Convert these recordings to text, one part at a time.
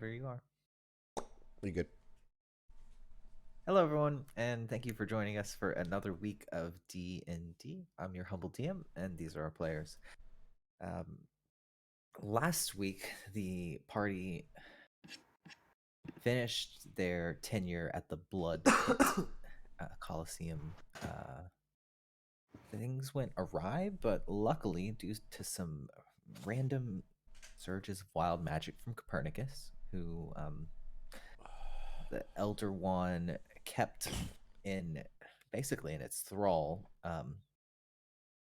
whenever you are. You good? Hello, everyone, and thank you for joining us for another week of D&D. I'm your humble DM, and these are our players. Last week, the party finished their tenure at the Blood Pit Coliseum. Things went awry, but luckily, due to some random surges of wild magic from Copernicus, who the Elder One kept in basically in its thrall.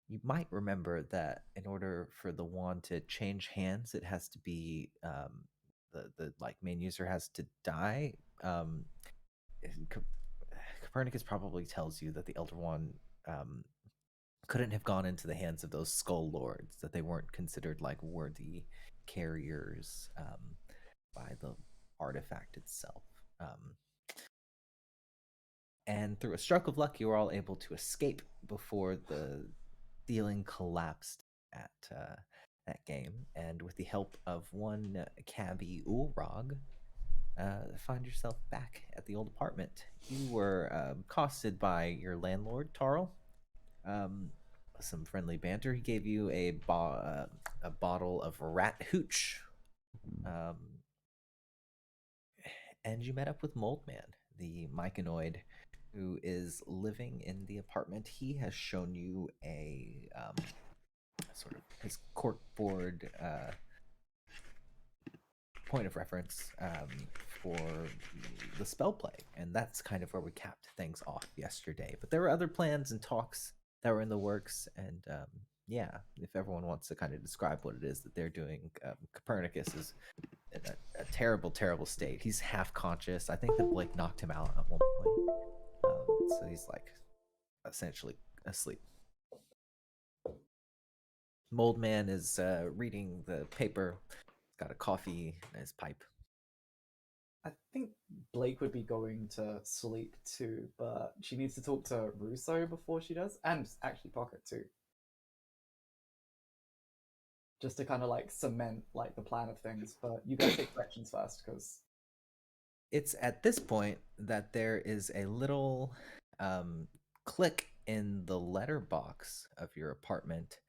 You might remember that in order for the wand to change hands, it has to be the like main user has to die. Co- Copernicus probably tells you that the Elder Wand couldn't have gone into the hands of those skull lords, that they weren't considered like worthy carriers by the artifact itself. And through a stroke of luck, you were all able to escape before the ceiling collapsed at that game. And with the help of one cabbie Ulrog, find yourself back at the old apartment. You were accosted by your landlord, Tarl. Um, some friendly banter. He gave you a bottle of rat hooch. Um, and you met up with Moldman, the myconoid who is living in the apartment. He has shown you a sort of his corkboard point of reference for the spell play, and that's kind of where we capped things off yesterday. But there were other plans and talks that were in the works, and yeah, if everyone wants to kind of describe what it is that they're doing, Copernicus is in a terrible, terrible state. He's half conscious. I think that Blake knocked him out at one point, so he's like essentially asleep. Moldman is reading the paper. He's got a coffee in his pipe. I think Blake would be going to sleep too, but she needs to talk to Russo before she does, and actually Pocket too. Just to kind of like cement like the plan of things. But you guys take questions first, because It's at this point that there is a little click in the letterbox of your apartment,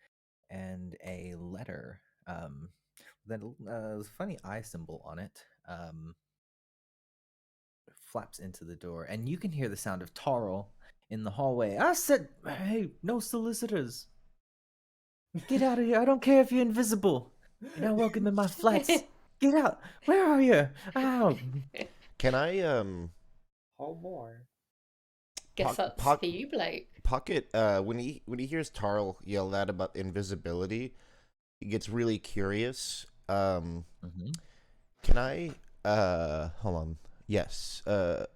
and a letter that a funny eye symbol on it flaps into the door, and you can hear the sound of Tarl in the hallway. I said, "Hey, no solicitors. Get out of here. I don't care if you're invisible. You're not welcome in my flats. Get out. Where are you? Out." Can I oh more. Guess that's for you, Blake. Pocket when he hears Tarl yell that about invisibility, he gets really curious. Mm-hmm. Can I hold on. Yes. I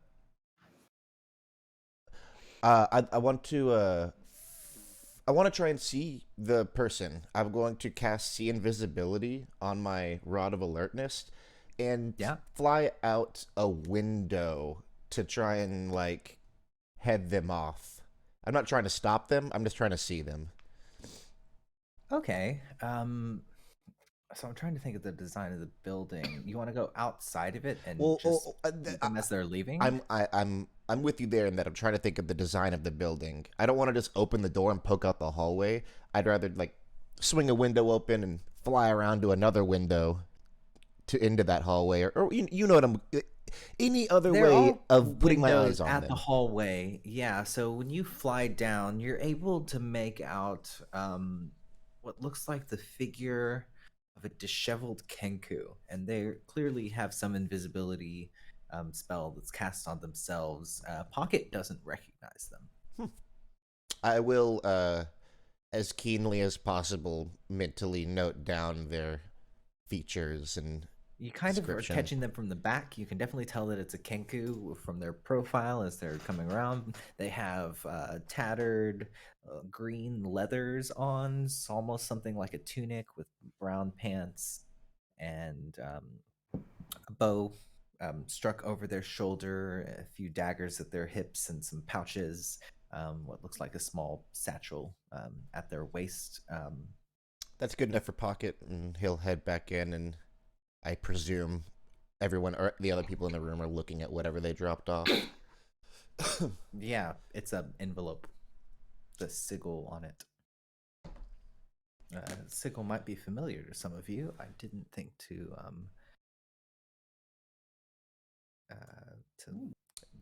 want to try and see the person. I'm going to cast See Invisibility on my Rod of Alertness and fly out a window to try and like head them off. I'm not trying to stop them. I'm just trying to see them. Okay. So I'm trying to think of the design of the building. You want to go outside of it and just shoot them as they're leaving? I'm with you there in that I'm trying to think of the design of the building. I don't want to just open the door and poke out the hallway. I'd rather like swing a window open and fly around to another window to into that hallway, or you know what I'm. Any other way of putting my eyes on at them. The hallway. Yeah. So when you fly down, you're able to make out what looks like the figure of a disheveled Kenku, and they clearly have some invisibility spell that's cast on themselves. Pocket doesn't recognize them. I will, as keenly as possible, mentally note down their features and You kind of are catching them from the back. You can definitely tell that it's a Kenku from their profile as they're coming around. They have tattered green leathers on, almost something like a tunic with brown pants, and a bow struck over their shoulder, a few daggers at their hips, and some pouches. What looks like a small satchel at their waist. That's good enough for Pocket, and he'll head back in and I presume everyone or the other people in the room are looking at whatever they dropped off. Yeah, it's an envelope. The sigil on it. Sigil might be familiar to some of you. I didn't think to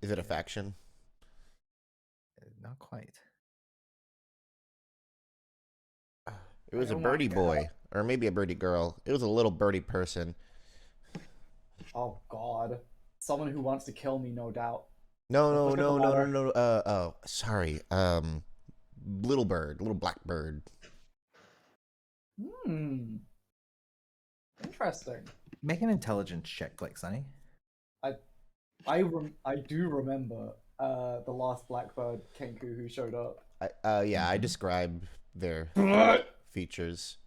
Is it a faction? Not quite. It was a birdie boy, or maybe a birdie girl. It was a little birdie person. Oh God, someone who wants to kill me, no doubt. No. Oh, sorry. Little bird, little black bird. Interesting. Make an intelligence check, Blake Sunny. I do remember the last Blackbird Kenku who showed up. I describe their features.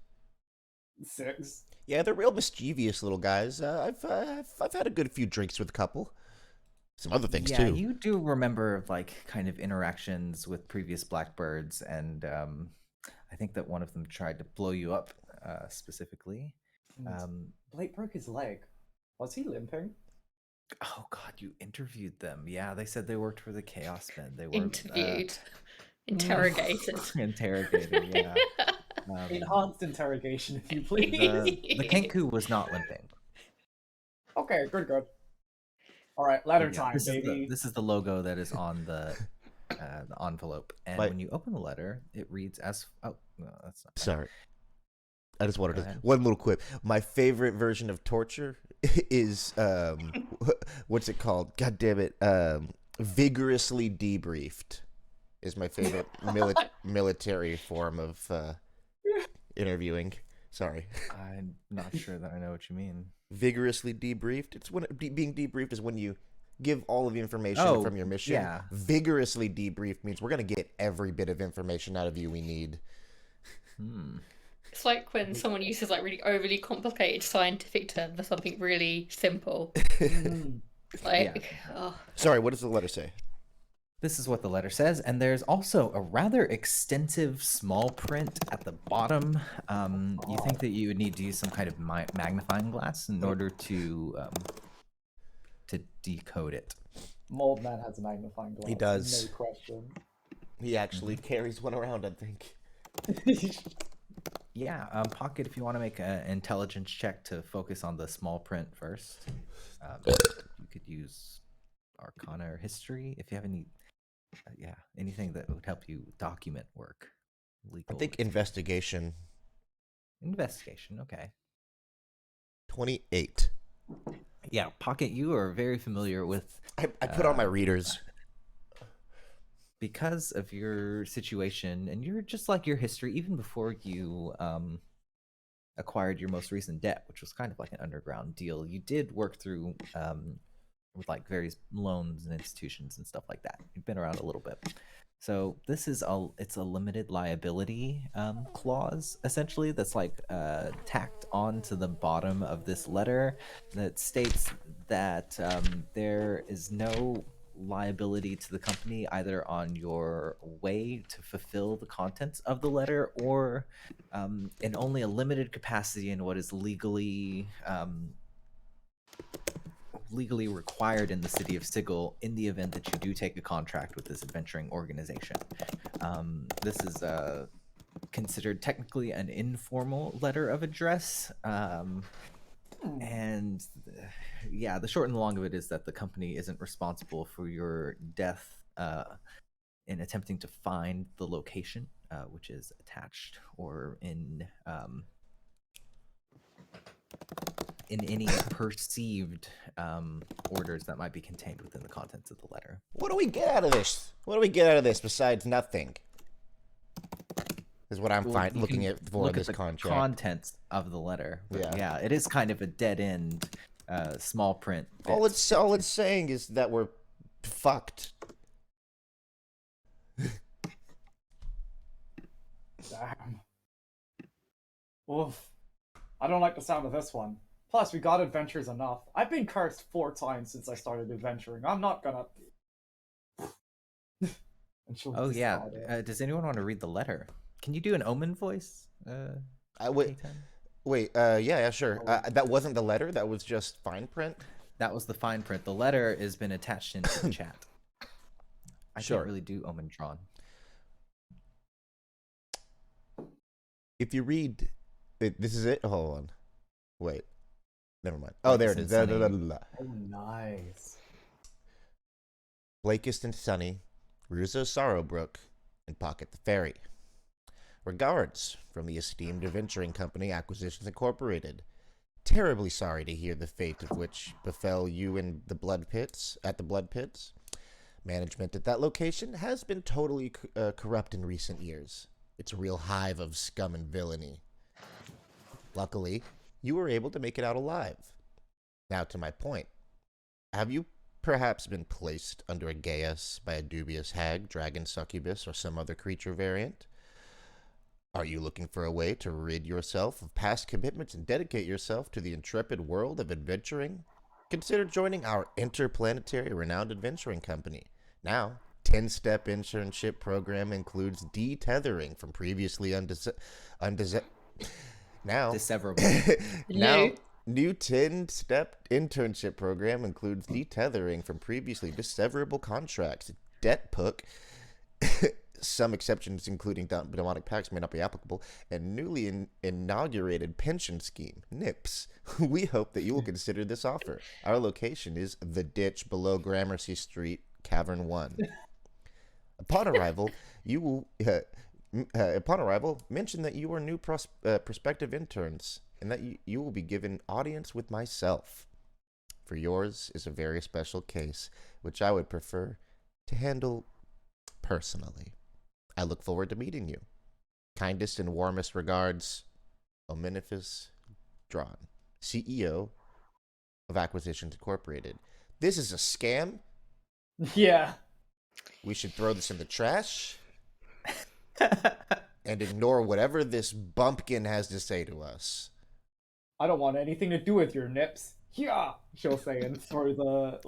6. Yeah, they're real mischievous little guys. I've had a good few drinks with a couple. Some other things too. Yeah, you do remember like kind of interactions with previous Blackbirds, and I think that one of them tried to blow you up specifically. Blake broke his leg. Was he limping? Oh God, you interviewed them. Yeah, they said they worked for the Chaos Men. They were interviewed, interrogated. Interrogated, yeah. Enhanced interrogation, if you please. The Kenku was not limping. Okay, good. All right, ladder time, this baby. This is the logo that is on the envelope, and when you open the letter, it reads as. Oh, no, that's not. Sorry. I just wanted to one little quip. My favorite version of torture is what's it called? God damn it! Vigorously debriefed is my favorite military form of interviewing. Sorry, I'm not sure that I know what you mean. Vigorously debriefed. It's when being debriefed is when you give all of the information from your mission. Yeah. Vigorously debriefed means we're gonna get every bit of information out of you we need. It's like when someone uses like really overly complicated scientific term for something really simple. Sorry, what does the letter say? This is what the letter says, and there's also a rather extensive small print at the bottom. You think that you would need to use some kind of magnifying glass in order to decode it. Moldman has a magnifying glass. He does. No question. He actually carries one around, I think. Yeah, Pocket, if you want to make an intelligence check to focus on the small print first, you could use Arcana or History if you have any, anything that would help you document work. Legal. I think Investigation. Investigation, okay. 28. Yeah, Pocket, you are very familiar with... I put on my readers. Because of your situation, and you're just like your history, even before you acquired your most recent debt, which was kind of like an underground deal, you did work through with like various loans and institutions and stuff like that. You've been around a little bit. So this is it's a limited liability clause, essentially, that's like tacked on to the bottom of this letter that states that there is no liability to the company either on your way to fulfill the contents of the letter or in only a limited capacity in what is legally required in the city of Sigil in the event that you do take a contract with this adventuring organization. This is considered technically an informal letter of address. And yeah, the short and the long of it is that the company isn't responsible for your death in attempting to find the location, which is attached, or in any perceived orders that might be contained within the contents of the letter. What do we get out of this? What do we get out of this besides nothing? Is what I'm looking at for this contract. Contents of the letter. Yeah, it is kind of a dead end, small print. All it's saying is that we're fucked. Damn. Oof. I don't like the sound of this one. Plus, we got adventures enough. I've been cursed 4 times since I started adventuring. I'm not gonna. Oh yeah. Does anyone want to read the letter? Can you do an Omen voice? Wait. Yeah, sure. That wasn't the letter. That was just fine print. That was the fine print. The letter has been attached into the chat. I Sure. can't really do Omentron. If you read, this is it. Hold on, wait, never mind. Oh, there it is. Sunny. Oh, nice. Blakest and Sunny, Ruzo Sorrowbrook, and Pocket the Fairy. Regards from the esteemed adventuring company Acquisitions Incorporated. Terribly sorry to hear the fate of which befell you in the Blood Pits. At the Blood Pits, management at that location has been totally corrupt in recent years. It's a real hive of scum and villainy. Luckily, you were able to make it out alive. Now to my point. Have you perhaps been placed under a geas by a dubious hag, dragon, succubus, or some other creature variant? Are you looking for a way to rid yourself of past commitments and dedicate yourself to the intrepid world of adventuring? Consider joining our interplanetary renowned adventuring company. Now, 10-step internship program includes detethering from previously Disseverable. Now, new 10-step internship program includes detethering from previously disseverable contracts. Debt puck. Some exceptions, including demonic pacts, may not be applicable, and newly inaugurated pension scheme, NIPS. We hope that you will consider this offer. Our location is The Ditch below Gramercy Street, Cavern 1. Upon arrival, mention that you are new prospective interns, and that you will be given audience with myself. For yours is a very special case, which I would prefer to handle personally. I look forward to meeting you. Kindest and warmest regards, Omnifus Drawn, CEO of Acquisitions Incorporated. This is a scam. Yeah. We should throw this in the trash and ignore whatever this bumpkin has to say to us. I don't want anything to do with your nips. Yeah, she'll say, and throw the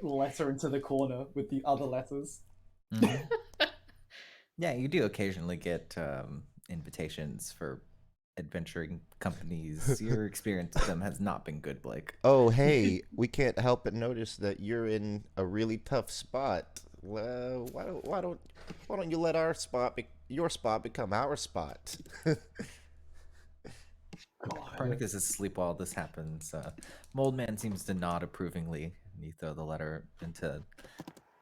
letter into the corner with the other letters. Mm-hmm. Yeah, you do occasionally get invitations for adventuring companies. Your experience with them has not been good, Blake. Oh, hey, we can't help but notice that you're in a really tough spot. Why don't you let your spot become our spot? Copernicus is asleep while this happens. Moldman seems to nod approvingly. You throw the letter into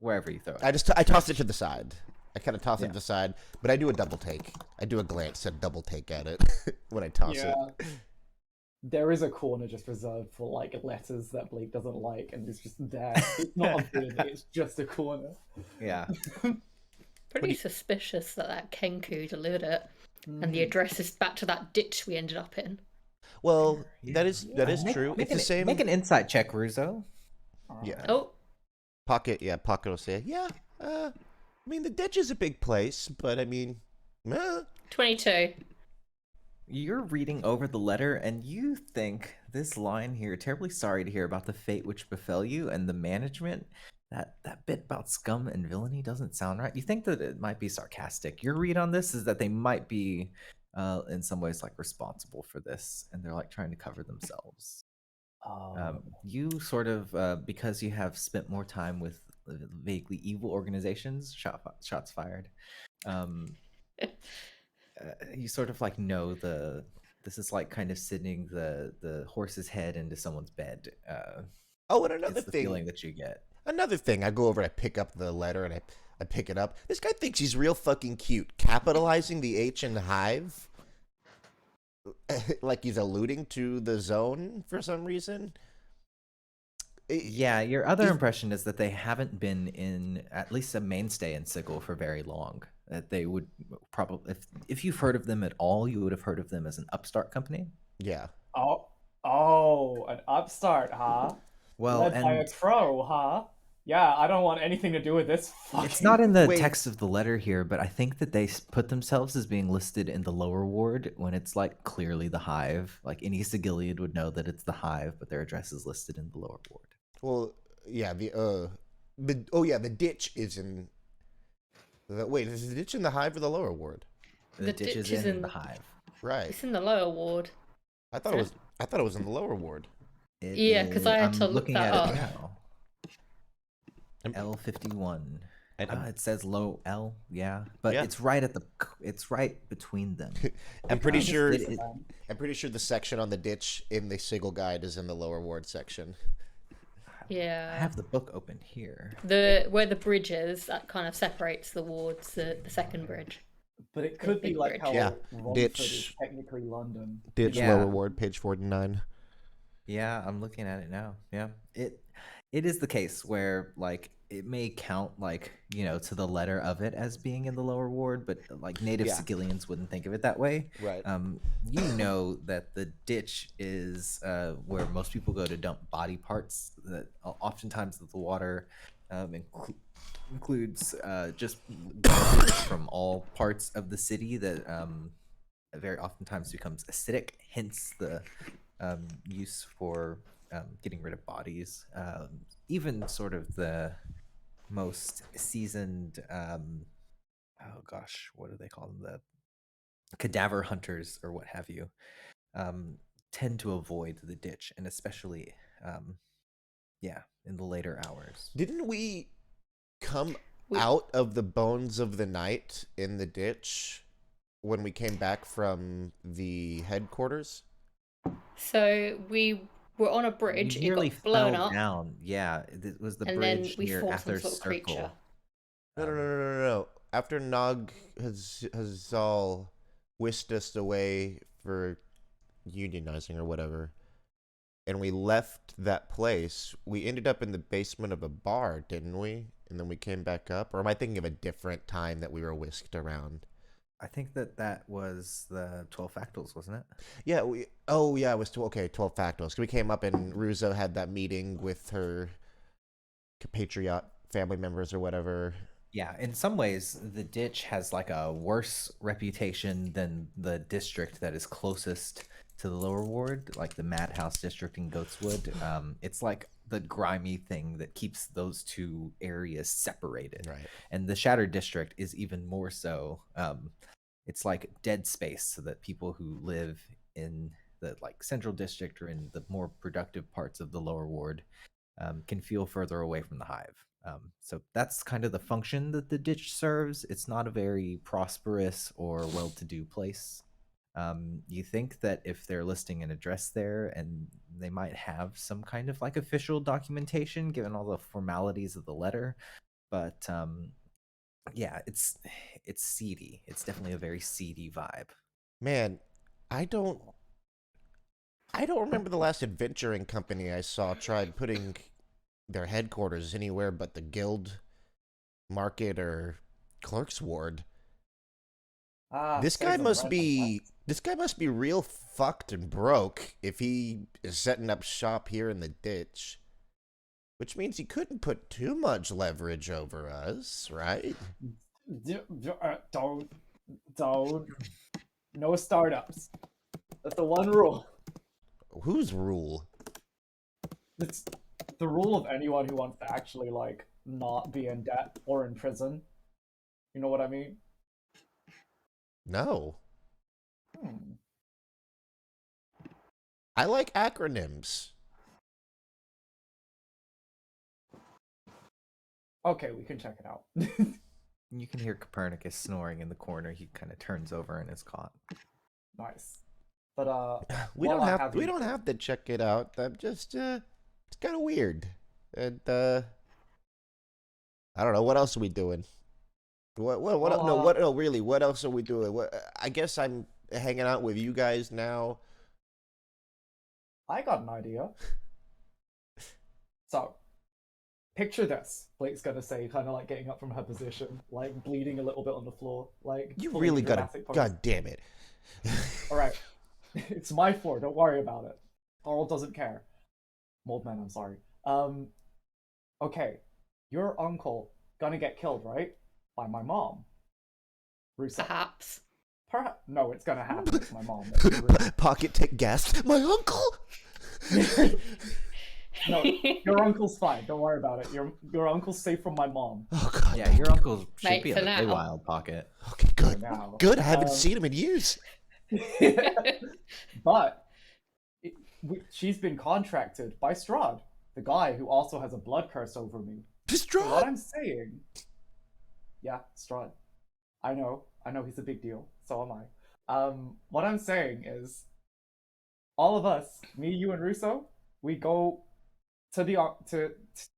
wherever you throw it. I toss it to the side. I kind of toss it to the side, but I do a double take. I do a glance, a double take at it when I toss it. There is a corner just reserved for letters that Blake doesn't like, and it's just there. It's not a bin, it's just a corner. Yeah. Pretty suspicious that Kenku delivered it, and the address is back to that ditch we ended up in. Well, that is true. It's the same. Make an insight check, Ruzo. Yeah. Oh. Pocket will say, yeah. I mean, the ditch is a big place, but I mean, 22. You're reading over the letter, and you think this line here, terribly sorry to hear about the fate which befell you and the management. That bit about scum and villainy doesn't sound right. You think that it might be sarcastic. Your read on this is that they might be, in some ways, responsible for this, and they're trying to cover themselves. You sort of, because you have spent more time with vaguely evil organizations, shots fired. You sort of know this is kind of sitting the horse's head into someone's bed. And another it's the thing, feeling that you get. Another thing, I go over and I pick up the letter and I pick it up. This guy thinks he's real fucking cute, capitalizing the H in hive, like he's alluding to the zone for some reason. Yeah, your other impression is that they haven't been in at least a mainstay in Sigil for very long. That they would probably, if you've heard of them at all, you would have heard of them as an upstart company. Yeah. Oh, an upstart, huh? Well, led by a crow, huh? Yeah, I don't want anything to do with this fucking... It's not in the text of the letter here, but I think that they put themselves as being listed in the lower ward when it's clearly the hive. Any Sigiliad would know that it's the hive, but their address is listed in the lower ward. Well, yeah, the ditch is in... Wait, is the ditch in the hive or the lower ward? The ditch is in the hive. Right. It's in the lower ward. I thought it was in the lower ward. It Yeah, because is. I had I'm to look looking that at it up. now. L51. And It says low L, yeah, but Yeah. it's right at the. It's right between them. I'm pretty Just sure. use it- them. I'm pretty sure the section on the ditch in the Sigil guide is in the lower ward section. I Yeah. have the book open here. Where the bridge is, that kind of separates the wards, the second bridge. But it could be big like bridge. how Yeah, Romford ditch. is technically London. Ditch Yeah. lower ward, page 49. Yeah, I'm looking at it now. Yeah, it is the case where like it may count like to the letter of it as being in the lower ward, but like native Yeah. Sigillians wouldn't think of it that way. Right. That the ditch is where most people go to dump body parts. That oftentimes the water includes just garbage from all parts of the city that very oftentimes becomes acidic. Hence the use for getting rid of bodies. Even sort of the most seasoned, oh gosh, what do they call them? The cadaver hunters or what have you, tend to avoid the ditch, and especially, in the later hours. Didn't we come out of the bones of the night in the ditch when we came back from the headquarters? So we were on a bridge, You it nearly got blown fell up, down. Yeah, it was the and then bridge we near fought some Ather's sort of Circle. creature. No. After Nog has all whisked us away for unionizing or whatever, and we left that place, we ended up in the basement of a bar, didn't we? And then we came back up? Or am I thinking of a different time that we were whisked around? I think that was the 12 Factals, wasn't it? Yeah, it was 12 Factals. We came up and Ruzo had that meeting with her compatriot family members or whatever. Yeah, in some ways, the ditch has like a worse reputation than the district that is closest to the lower ward, like the Madhouse district in Goatswood. It's like the grimy thing that keeps those two areas separated. Right. And the Shattered district is even more so. It's like dead space, so that people who live in the like central district or in the more productive parts of the lower ward can feel further away from the hive. So that's kind of the function that the ditch serves. It's not a very prosperous or well-to-do place. You think that if they're listing an address there, and they might have some kind of like official documentation given all the formalities of the letter, but yeah, it's seedy. It's definitely a very seedy vibe. Man, I don't remember the last adventuring company I saw tried putting their headquarters anywhere but the guild market or clerk's ward. This guy must be real fucked and broke if he is setting up shop here in the ditch. Which means he couldn't put too much leverage over us, right? Don't. No startups. That's the one rule. Whose rule? It's the rule of anyone who wants to actually like not be in debt or in prison. You know what I mean? No. I like acronyms. Okay, we can check it out. You can hear Copernicus snoring in the corner. He kind of turns over in his cot. Nice. But we while don't I have you- to check it out. I'm just it's kind of weird. And I don't know, what else are we doing? Really, what else are we doing? I guess I'm hanging out with you guys now. I got an idea. So, picture this. Blake's gonna say, kind of like getting up from her position, like bleeding a little bit on the floor, like You pulling really a gotta, dramatic pose. god damn it. All right, it's my floor. Don't worry about it. Carl doesn't care. Moldman, I'm sorry. Okay, your uncle gonna get killed, right? By my mom. Russo. Perhaps. No, it's gonna happen. It's my mom. Pocket take gas. My uncle. No, your uncle's fine. Don't worry about it. Your uncle's safe from my mom. Oh god. Yeah, your uncle should Mate, be for in the now. Wild pocket. Okay, good. Now. Good. I haven't seen him in years. But She's been contracted by Strahd, the guy who also has a blood curse over me. So Strahd. what I'm saying, yeah, Strahd. I know he's a big deal. So am I. What I'm saying is, all of us, me, you, and Russo, we go to the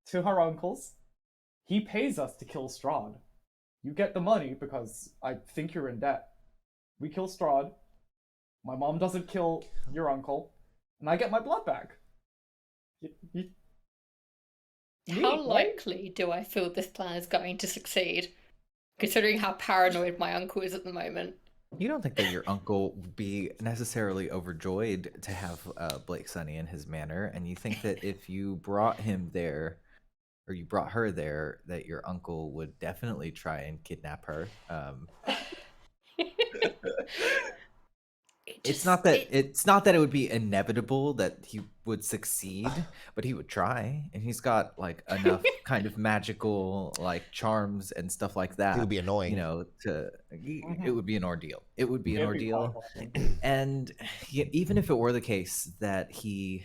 to her uncle's. He pays us to kill Strahd. You get the money because I think you're in debt. We kill Strahd. My mom doesn't kill your uncle, and I get my blood back. How likely do I feel this plan is going to succeed, considering how paranoid my uncle is at the moment? You don't think that your uncle would be necessarily overjoyed to have Blake Sunny in his manor, and you think that if you brought him there, or you brought her there, that your uncle would definitely try and kidnap her. It's not that it would be inevitable that he would succeed, but he would try, and he's got like enough kind of magical like charms and stuff like that. It would be annoying, you know. It would be an ordeal. It would be an ordeal, and even if it were the case that he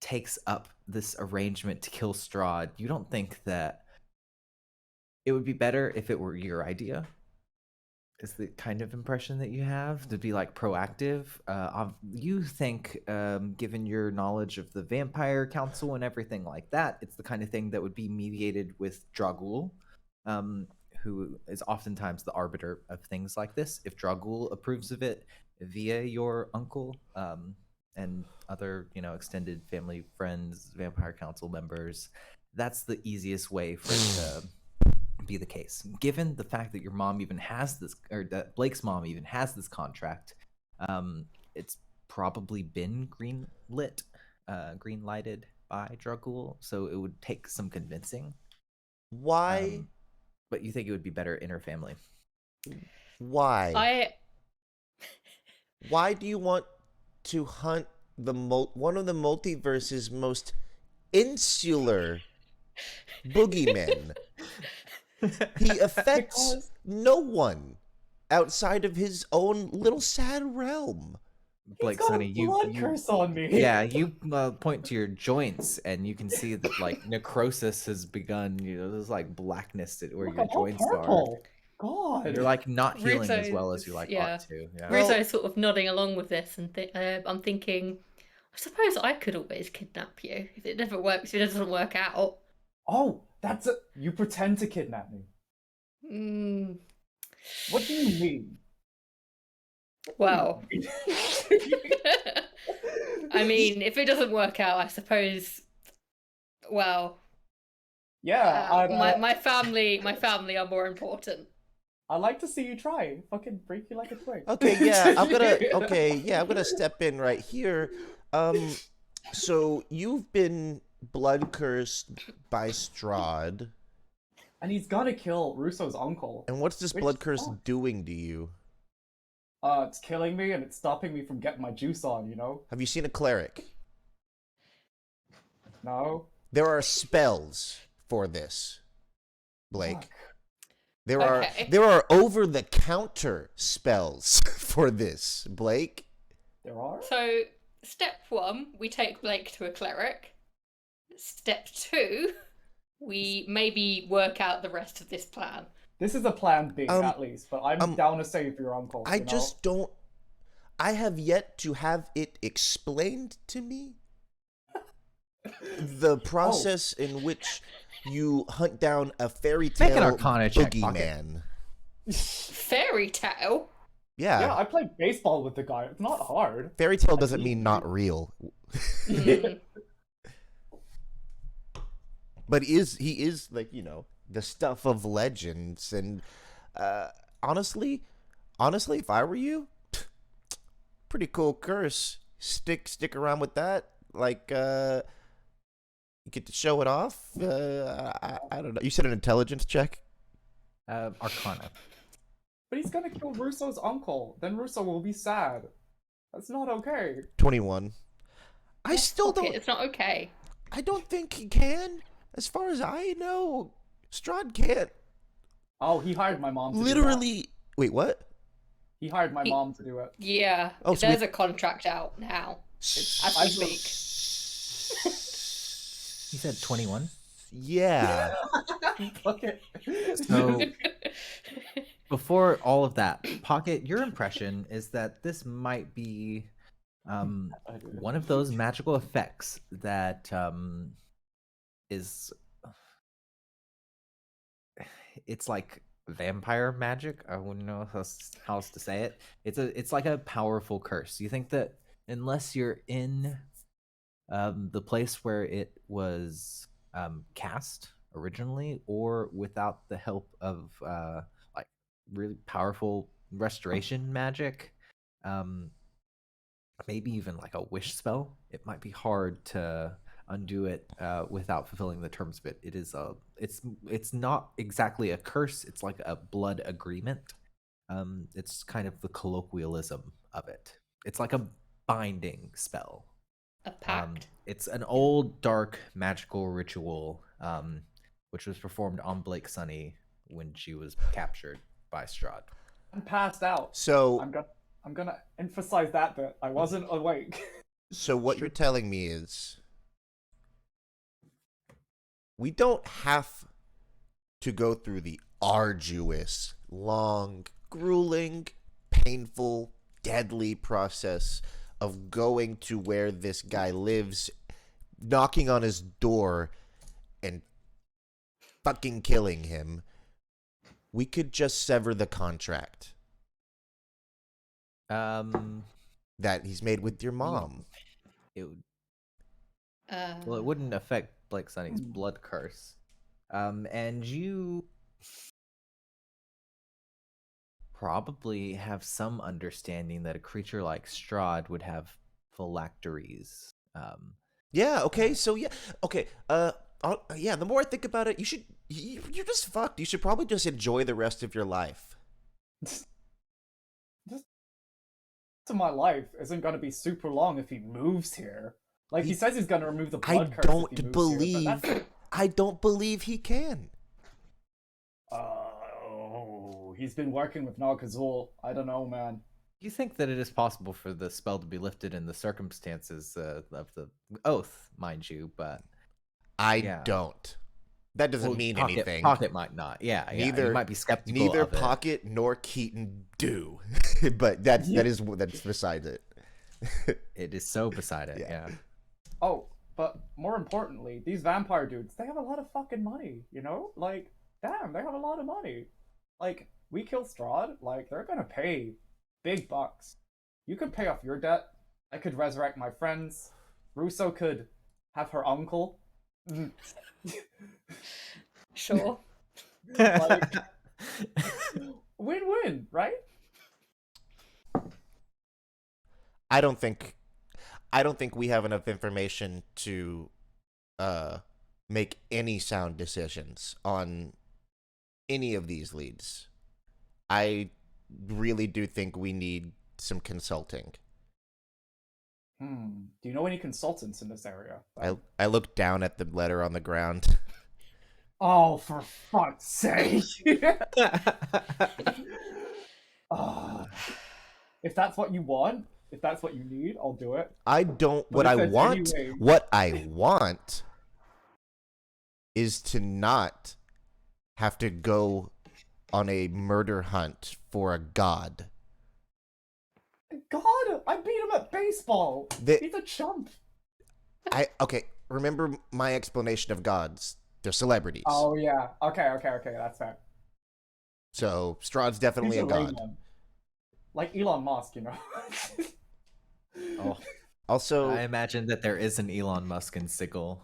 takes up this arrangement to kill Strahd, you don't think that it would be better if it were your idea? Is the kind of impression that you have, to be like proactive. You think, given your knowledge of the Vampire Council and everything like that, it's the kind of thing that would be mediated with Dragul, who is oftentimes the arbiter of things like this. If Dragul approves of it via your uncle and other, extended family, friends, Vampire Council members, that's the easiest way for it to be the case. Given the fact that your mom even has this, or that Blake's mom even has this contract, it's probably been green lighted by Dragul, so it would take some convincing. Why? But you think it would be better in her family? Why? Why do you want to hunt one of the multiverse's most insular boogeymen? He affects no one outside of his own little sad realm. Blake Sunny, you curse on me. Yeah, you point to your joints, and you can see that like necrosis has begun. There's like blackness where your joints are. God, you're like not healing as well as you like ought to. Yeah. Rizzo's sort of nodding along with this, and I'm thinking, I suppose I could always kidnap you if it never works. If it doesn't work out. Oh, that's it. You pretend to kidnap me. What do you mean? Well, I mean, if it doesn't work out, I suppose. Well, yeah, my family are more important. I'd like to see you try. Fucking break you like a twig. Okay, yeah, I'm gonna step in right here. So you've been blood cursed by Strahd, and he's gonna kill Russo's uncle. And what's this blood curse doing to you? It's killing me and it's stopping me from getting my juice on, Have you seen a cleric? No. There are spells for this, Blake. Fuck. There are over-the-counter spells for this, Blake. There are? So, step 1, we take Blake to a cleric. Step 2, we maybe work out the rest of this plan. This is a plan B, at least, but I'm down to save your uncle. I have yet to have it explained to me. The process in which you hunt down a fairy tale boogeyman. Fairy tale? Yeah. Yeah, I played baseball with the guy. It's not hard. Fairy tale doesn't mean not real. But he is like, the stuff of legends, and honestly, if I were you, pretty cool curse. Stick around with that. Like, you get to show it off. I don't know. You said an intelligence check? Arcana. But he's gonna kill Russo's uncle. Then Russo will be sad. That's not okay. 21. I still don't. It's not okay. I don't think he can. As far as I know, Strahd can't. Oh, he hired my mom to literally. Wait, what? He hired my He- mom to do it. Yeah, Oh, so there's a contract out now. As we speak. He said 21. Yeah. Pocket. So before all of that, Pocket, your impression is that this might be one of those magical effects that is it's like vampire magic. I wouldn't know how else to say it. It's like a powerful curse. You think that unless you're in the place where it was cast originally, or without the help of like really powerful restoration magic, um, maybe even like a wish spell, it might be hard to undo it without fulfilling the terms of it. It is it's not exactly a curse. It's like a blood agreement. It's kind of the colloquialism of it. It's like a binding spell. A pact. It's an old dark magical ritual, which was performed on Blake Sunny when she was captured by Strahd. I'm passed out. So I'm gonna emphasize that bit. I wasn't awake. So what you're telling me is we don't have to go through the arduous, long, grueling, painful, deadly process of going to where this guy lives, knocking on his door, and fucking killing him. We could just sever the contract that he's made with your mom. It would, well, it wouldn't affect Blake Sunny's blood curse. And you probably have some understanding that a creature like Strahd would have phylacteries. Yeah, okay, so yeah. Okay, yeah, the more I think about it, you're just fucked. You should probably just enjoy the rest of your life. To my life isn't gonna be super long if he moves here. Like he says he's gonna remove the blood curse. I don't believe he can. He's been working with Nagazul. I don't know, man. You think that it is possible for the spell to be lifted in the circumstances of the oath, mind you, but I don't. That doesn't mean anything. Pocket might not. Yeah, neither you might be skeptical. Neither of Pocket nor Keaton do, but that's beside it. It is so beside it. Yeah. Oh, but more importantly, these vampire dudes, they have a lot of fucking money. You know, like damn, they have a lot of money. Like we kill Strahd, like they're gonna pay big bucks. You could pay off your debt. I could resurrect my friends. Russo could have her uncle. Sure. Like, win-win, right? I don't think we have enough information to make any sound decisions on any of these leads. I really do think we need some consulting. Do you know any consultants in this area? I look down at the letter on the ground. Oh, for fuck's sake! If that's what you want, if that's what you need, I'll do it. I don't. What I want is to not have to go on a murder hunt for a god. God, I beat him at baseball. He's a chump. Okay. Remember my explanation of gods? They're celebrities. Oh yeah. Okay. That's fair. So Strahd's definitely a god. One. Like Elon Musk, you know. Oh. Also, I imagine that there is an Elon Musk in Sigil.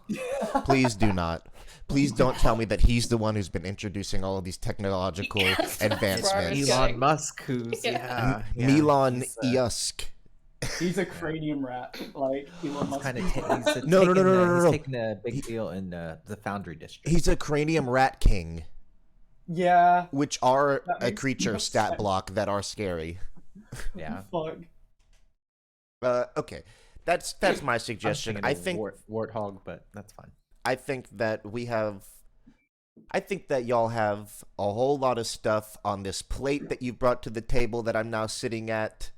Please do not. Please don't tell me that he's the one who's been introducing all of these technological advancements. Elon Musk, who's Elon Musk. He's a cranium rat, like Elon Musk. No. He's taking a big deal in the Foundry District. He's a cranium rat king. Yeah. Which are a creature stat block that are scary. Yeah. Fuck. Okay. That's my suggestion. I think warthog, but that's fine. I think that I think that y'all have a whole lot of stuff on this plate that you brought to the table that I'm now sitting at,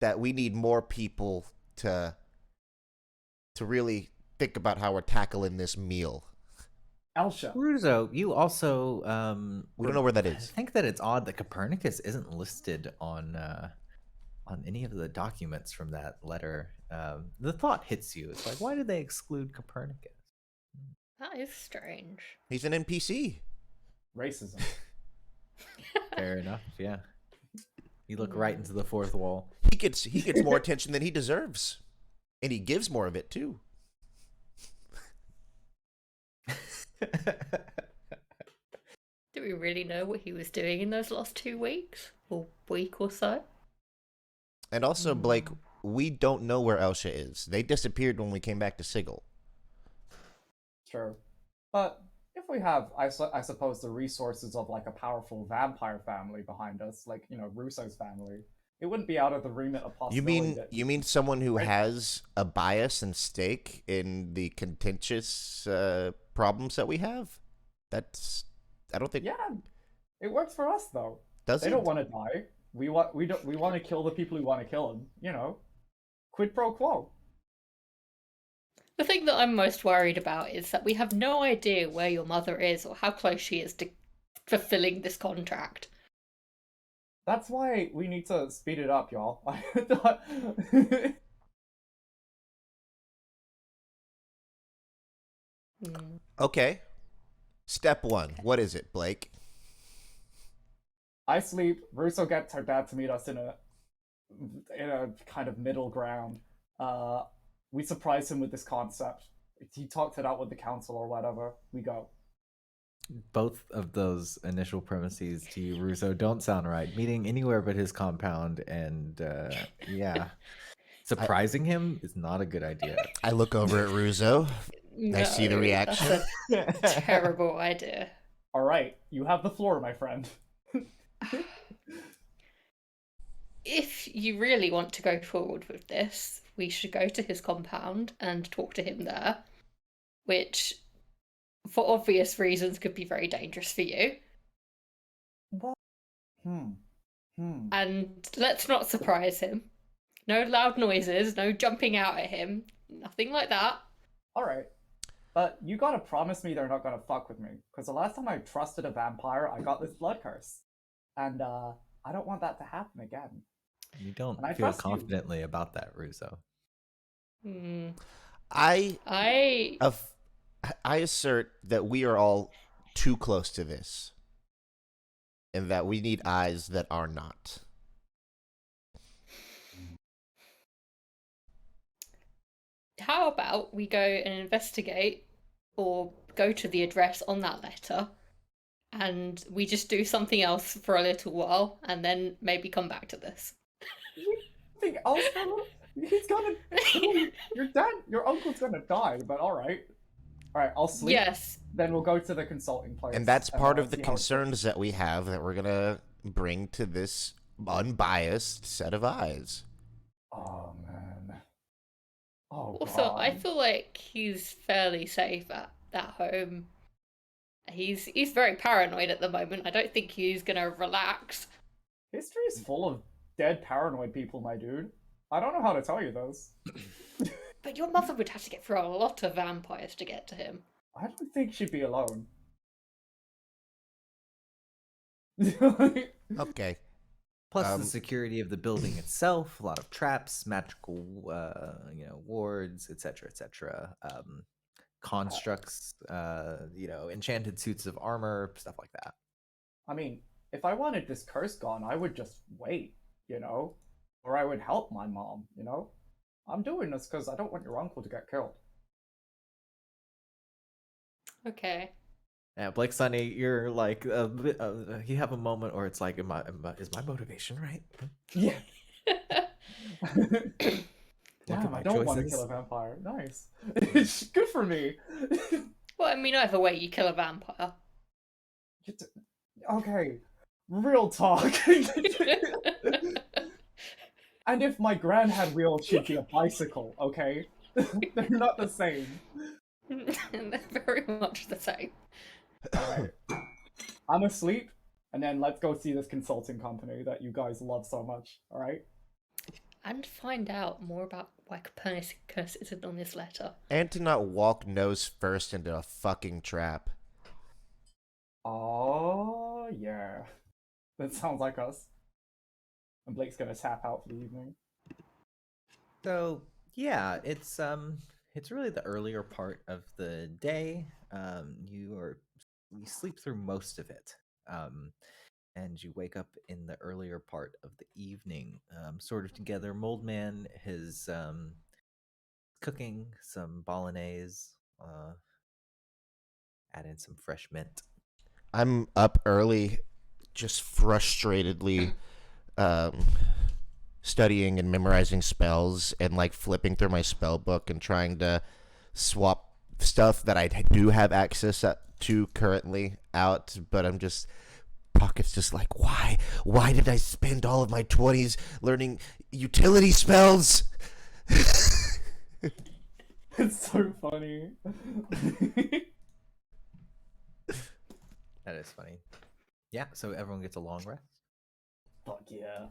that we need more people to really think about how we're tackling this meal. Elsha. Russo, you also We don't know where that I is. think that it's odd that Copernicus isn't listed on any of the documents from that letter. The thought hits you. It's like, why did they exclude Copernicus? That is strange. He's an NPC. Racism. Fair enough, yeah. You look right into the fourth wall. He gets more attention than he deserves, and he gives more of it too. Do we really know what he was doing in those last 2 weeks? Or week or so? And also, Blake, we don't know where Elsha is. They disappeared when we came back to Sigil. Sure. But if we have, I suppose, the resources of like a powerful vampire family behind us, like, you know, Russo's family, it wouldn't be out of the remit of possibility. You mean someone who Right. has a bias and stake in the contentious problems that we have? I don't think. Yeah, it works for us though. Does They it? don't want to die. We want to kill the people who want to kill them. You know, quid pro quo. The thing that I'm most worried about is that we have no idea where your mother is or how close she is to fulfilling this contract. That's why we need to speed it up, y'all. Hmm. Okay. Step 1. What is it, Blake? I sleep. Russo gets her dad to meet us in a kind of middle ground. We surprise him with this concept. He talked it out with the council or whatever. We go. Both of those initial premises to you, Russo, don't sound right. Meeting anywhere but his compound and, yeah. Surprising him is not a good idea. I look over at Russo. I see the No, reaction. That's a terrible idea. All right, you have the floor, my friend. If you really want to go forward with this, we should go to his compound and talk to him there, which, for obvious reasons, could be very dangerous for you. What? And let's not surprise him. No loud noises, no jumping out at him, nothing like that. All right. But you gotta promise me they're not gonna fuck with me. Because the last time I trusted a vampire, I got this blood curse. And, I don't want that to happen again. You don't And I feel trust you. confidently about that, Russo. I I assert that we are all too close to this, and that we need eyes that are not. How about we go and investigate or go to the address on that letter and we just do something else for a little while and then maybe come back to this? Think else? He's gonna. Your dad, your uncle's gonna die. But all right. I'll sleep. Yes. Then we'll go to the consulting place. And that's part of the see how it goes. concerns that we have that we're gonna bring to this unbiased set of eyes. Oh man. Oh Also, God. I feel like he's fairly safe at home. He's very paranoid at the moment. I don't think he's gonna relax. History is full of dead paranoid people, my dude. I don't know how to tell you those. But your mother would have to get through a lot of vampires to get to him. I don't think she'd be alone. Okay. Plus the security of the building itself, a lot of traps, magical, wards, etc., etc. Constructs, enchanted suits of armor, stuff like that. I mean, if I wanted this curse gone, I would just wait, or I would help my mom, I'm doing this because I don't want your uncle to get killed. Okay. Yeah, Blake Sunny, you're like you have a moment, or it's like, is my motivation right? Yeah. Look at Damn, my I don't want to choices. kill a vampire. Nice. It's good for me. Well, I mean, either way, you kill a vampire. Okay, real talk. And if my gran had wheels, she'd be a bicycle, okay? They're not the same. They're very much the same. Alright. I'm asleep, and then let's go see this consulting company that you guys love so much. All right. And find out more about why Copernicus isn't on this letter. And to not walk nose first into a fucking trap. Oh yeah, that sounds like us. And Blake's gonna tap out for the evening. So yeah, it's really the earlier part of the day. You sleep through most of it. And you wake up in the earlier part of the evening, sort of together. Moldman is cooking some bolognese, add in some fresh mint. I'm up early, just frustratedly studying and memorizing spells and like flipping through my spell book and trying to swap stuff that I do have access to currently out, but I'm just Pocket's just like, why did I spend all of my 20s learning utility spells? It's so funny. That is funny. Yeah, so everyone gets a long rest. Fuck yeah.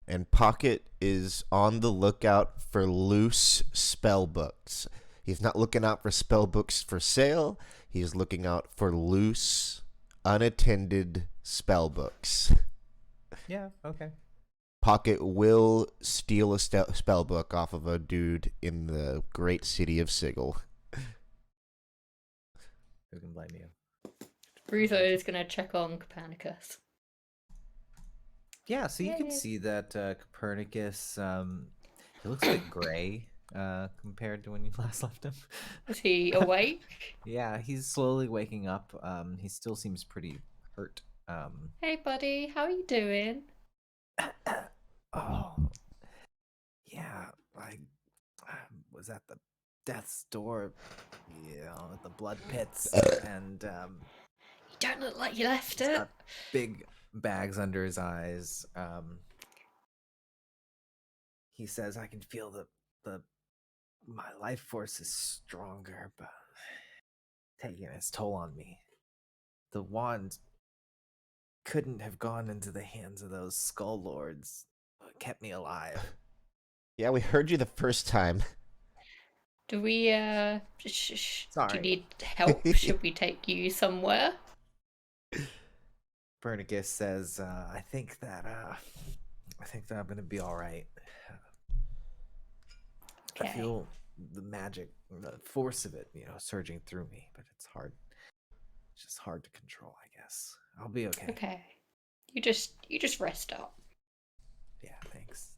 And Pocket is on the lookout for loose spell books. He's not looking out for spell books for sale. He's looking out for loose, unattended spell books. Yeah, okay. Pocket will steal a spell book off of a dude in the great city of Sigil. Who can blame you? Bruzo is going to check on Copernicus. Yeah, so you can see that Copernicus, he looks a bit gray compared to when you last left him. Is he awake? Yeah, he's slowly waking up. He still seems pretty hurt. Hey, buddy, how are you doing? Oh, yeah, I was at the death's door, at the blood pits, and You don't look like you left he's it. got big bags under his eyes. He says, "I can feel the my life force is stronger, but taking its toll on me. The wand couldn't have gone into the hands of those skull lords, but kept me alive." Yeah, we heard you the first time. Do we, do you Sorry. need help? Should we take you somewhere? Copernicus says, I think that I'm gonna be all right. Okay. I feel the magic, the force of it, surging through me, but it's hard. It's just hard to control, I guess. I'll be okay. Okay. You just rest up. Yeah, thanks.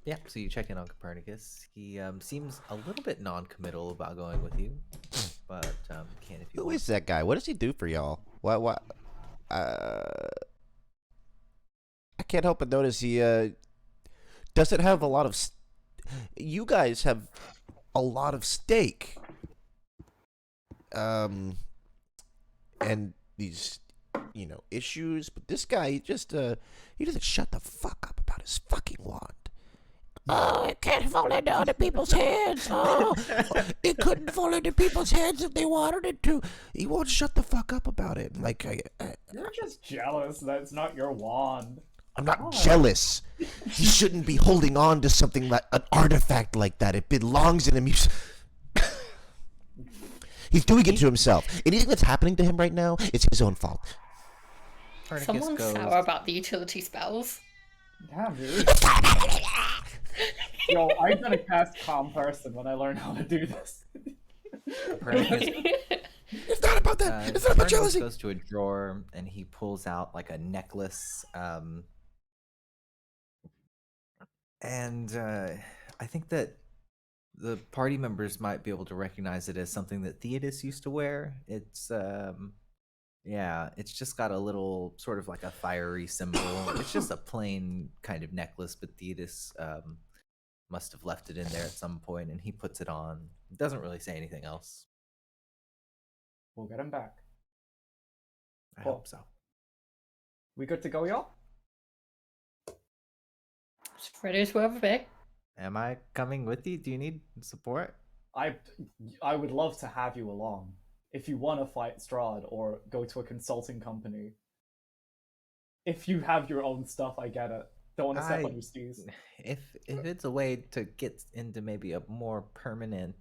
Yeah, so you check in on Copernicus. He seems a little bit non-committal about going with you, but can if you Who want. is that guy? What does he do for y'all? What? I can't help but notice he doesn't have a lot of. You guys have a lot of stake. And these, issues. But this guy, he doesn't shut the fuck up about his fucking wand. Oh, it can't fall into other people's hands. Oh, it couldn't fall into people's hands if they wanted it to. He won't shut the fuck up about it. Like, You're just jealous that it's not your wand. I'm not jealous. He shouldn't be holding on to something like an artifact like that. It belongs in him. He's doing it to himself. Anything that's happening to him right now, it's his own fault. Someone's sour about the utility spells. Damn, dude. Yo, I'm gonna cast Calm Person when I learn how to do this. It's not about that. It's not about jealousy. Goes to a drawer and he pulls out like a necklace. And I think that the party members might be able to recognize it as something that Theodos used to wear. It's it's just got a little sort of like a fiery symbol. It's just a plain kind of necklace, but Theodos must have left it in there at some point, and he puts it on. It doesn't really say anything else. We'll get him back. I hope so. We good to go, y'all? As ready as we'll ever be. Am I coming with you? Do you need support? I would love to have you along. If you want to fight Strahd or go to a consulting company. If you have your own stuff, I get it. Don't want to step on your skis. If it's a way to get into maybe a more permanent,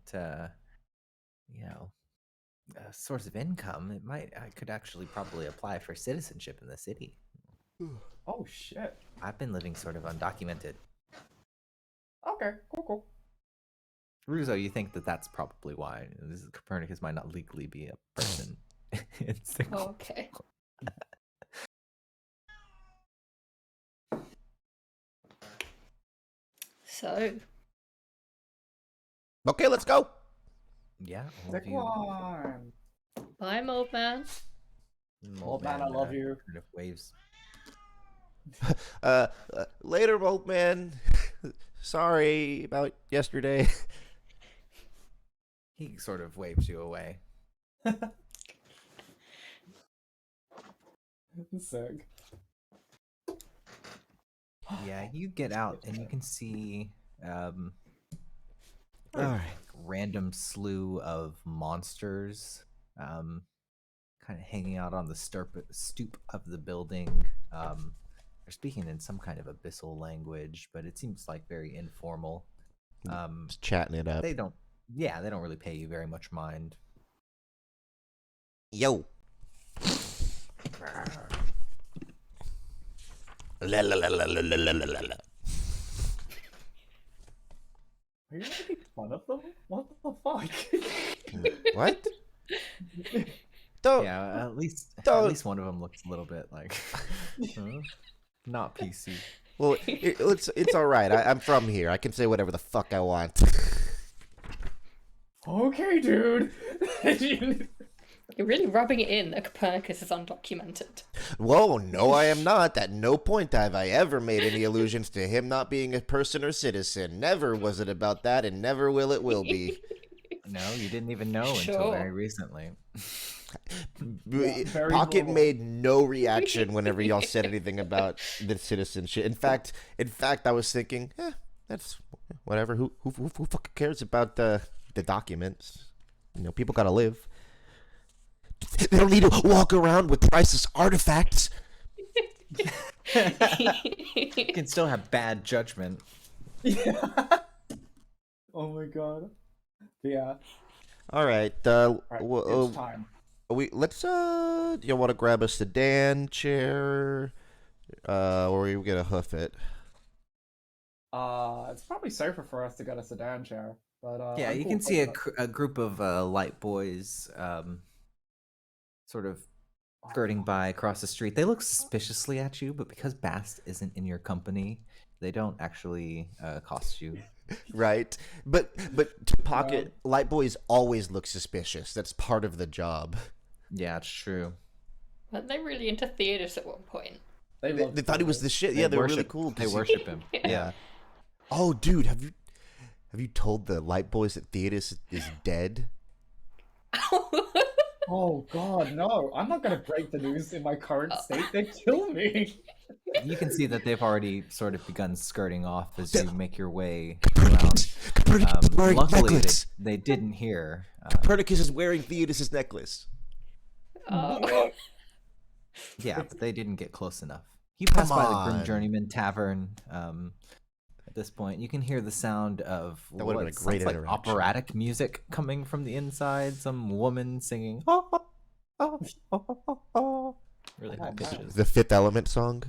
source of income, I could actually probably apply for citizenship in the city. Oh shit. I've been living sort of undocumented. Okay, cool. Ruzo, you think that's probably why Copernicus might not legally be a person. Okay. So. Okay, let's go. Yeah. Take one. Bye, Mold Man. Mold Man, I love you. Kind of waves. Later, old man. Sorry about yesterday. He sort of waves you away. Sick. Yeah, you get out and you can see All right. random slew of monsters kind of hanging out on the stoop of the building. They're speaking in some kind of abyssal language, but it seems like very informal. Just chatting it up. They don't really pay you very much mind. Yo. La, la, la, la, la, la, la, la, la. Are you making fun of them? What the fuck? What? Don't. Yeah, at least one of them looks a little bit like not PC. Well, it's all right. I'm from here. I can say whatever the fuck I want. Okay, dude. You're really rubbing it in that Copernicus is undocumented. Whoa, no, I am not. At no point have I ever made any allusions to him not being a person or citizen. Never was it about that, and never will be. No, you didn't even know until very recently. Yeah, Pocket normal. made no reaction whenever y'all said anything about the citizenship. In fact, I was thinking, that's whatever. Who fucking cares about the documents? You know, people gotta live. They don't need to walk around with priceless artifacts. You can still have bad judgment. Yeah. Oh my god. Yeah. All right. It's time. Let's you want to grab a sedan chair, or we gonna hoof it? It's probably safer for us to get a sedan chair, but Yeah, I'm you cool can with see that. a group of light boys sort of skirting by across the street. They look suspiciously at you, but because Bast isn't in your company, they don't actually accost you. Right, but to Pocket, light boys always look suspicious. That's part of the job. Yeah, it's true. Weren't they really into Theodus at one point? They thought he was the shit. Yeah, they're really cool. They worship him. Yeah. Oh, dude, have you told the light boys that Theodus is dead? Oh god, no. I'm not gonna break the news in my current state. They kill me. You can see that they've already sort of begun skirting off as you make your way around. Luckily, they didn't hear. Copernicus is wearing Theodus's necklace. Yeah, but they didn't get close enough. You pass by the Grim on. Journeyman Tavern. At this point, you can hear the sound of That would've been a what great sounds like interaction. operatic music coming from the inside. Some woman singing. Oh, oh, oh, oh, oh, oh. Really high pitches. The Fifth Element song.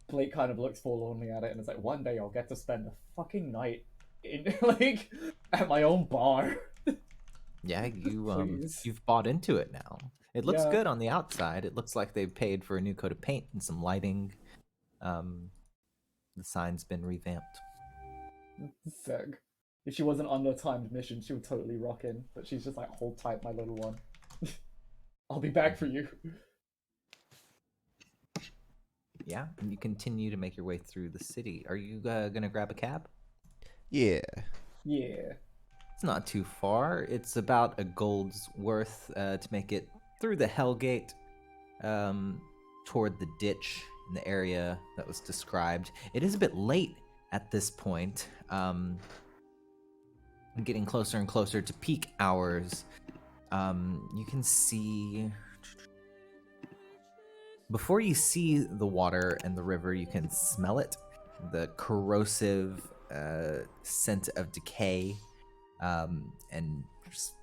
Blake kind of looks forlornly at it and is like, one day I'll get to spend a fucking night in like at my own bar. Yeah, Please. you've bought into it now. It looks Yeah. good on the outside. It looks like they've paid for a new coat of paint and some lighting. The sign's been revamped. Sick. If she wasn't on a timed mission, she would totally rock in. But she's just like, hold tight, my little one. I'll be back for you. Yeah, and you continue to make your way through the city. Are you gonna grab a cab? Yeah. Yeah. It's not too far. It's about a gold's worth to make it through the Hellgate toward the ditch in the area that was described. It is a bit late at this point. Getting closer and closer to peak hours. You can see... Before you see the water and the river, you can smell it. The corrosive scent of decay and just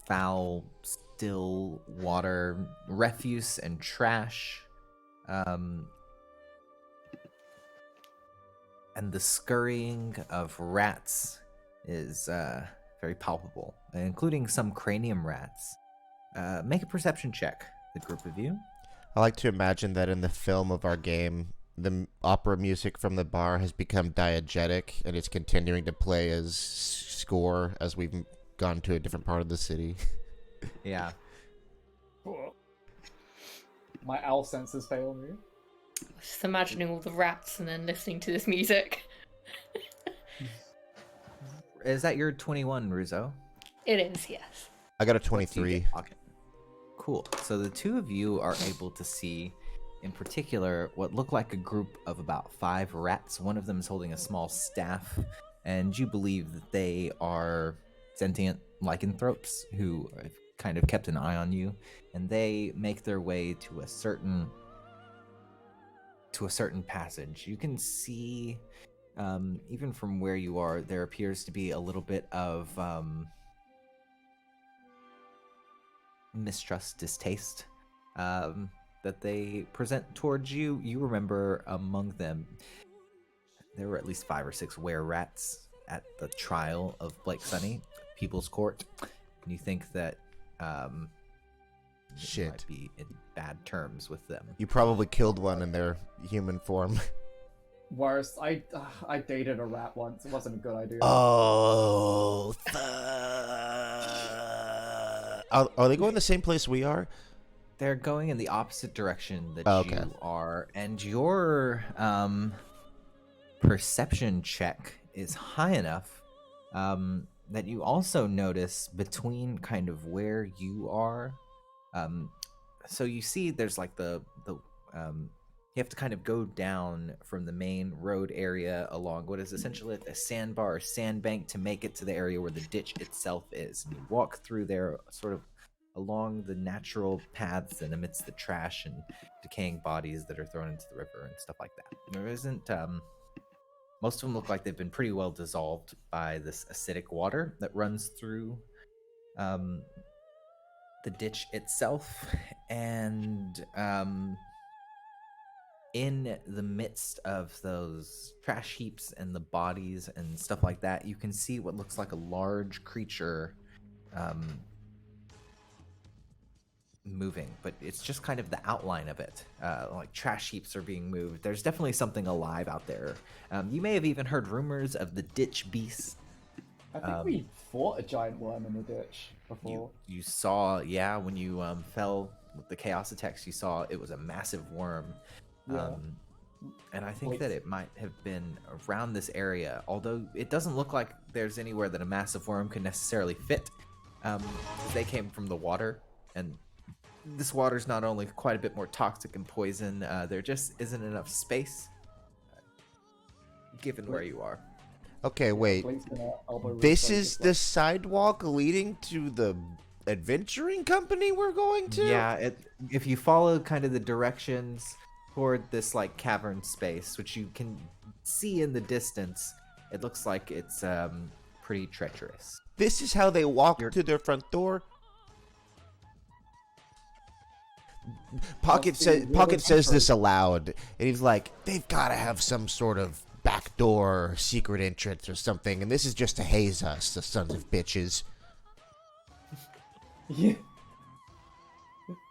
foul, still water, refuse and trash. And the scurrying of rats is very palpable, including some cranium rats. Make a perception check, the group of you. I like to imagine that in the film of our game, the opera music from the bar has become diegetic, and it's continuing to play as score as we've gone to a different part of the city. Yeah. My owl senses fail me. Just imagining all the rats and then listening to this music. Is that your 21, Ruzo? It is, yes. I got a What do you 23. get, Pocket? Cool. So the two of you are able to see, in particular, what look like a group of about 5 rats. One of them is holding a small staff, and you believe that they are sentient lycanthropes who have kind of kept an eye on you, and they make their way to a certain passage. You can see, even from where you are, there appears to be a little bit of mistrust, distaste that they present towards you. You remember among them, there were at least 5 or 6 were-rats at the trial of Blake Sunny, People's Court. And you think that you Shit. might be in bad terms with them. You probably killed one in their human form. Worst, I dated a rat once. It wasn't a good idea. Oh, are they going the same place we are? They're going in the opposite direction that Okay. you are, and your perception check is high enough that you also notice between kind of where you are. So you see, there's like the you have to kind of go down from the main road area along what is essentially a sandbar or sandbank to make it to the area where the ditch itself is. And you walk through there sort of along the natural paths and amidst the trash and decaying bodies that are thrown into the river and stuff like that. There isn't... most of them look like they've been pretty well dissolved by this acidic water that runs through the ditch itself. And in the midst of those trash heaps and the bodies and stuff like that, you can see what looks like a large creature moving, but it's just kind of the outline of it. Like trash heaps are being moved. There's definitely something alive out there. You may have even heard rumors of the ditch beast. I think we fought a giant worm in the ditch before. You saw, yeah, when you fell with the chaos attacks, you saw it was a massive worm. Yeah. And I think that it might have been around this area, although it doesn't look like there's anywhere that a massive worm could necessarily fit. They came from the water, and this water's not only quite a bit more toxic and poison, there just isn't enough space given where you are. Okay, wait. Blake's gonna elbow This Ruth, is the sidewalk leading to the adventuring company we're going to? Yeah, if you follow kind of the directions toward this like cavern space, which you can see in the distance, it looks like it's pretty treacherous. This is how they walk to their front door? Pocket says this aloud, and he's like, they've got to have some sort of back door or secret entrance or something, and this is just to haze us, the sons of bitches. Yeah.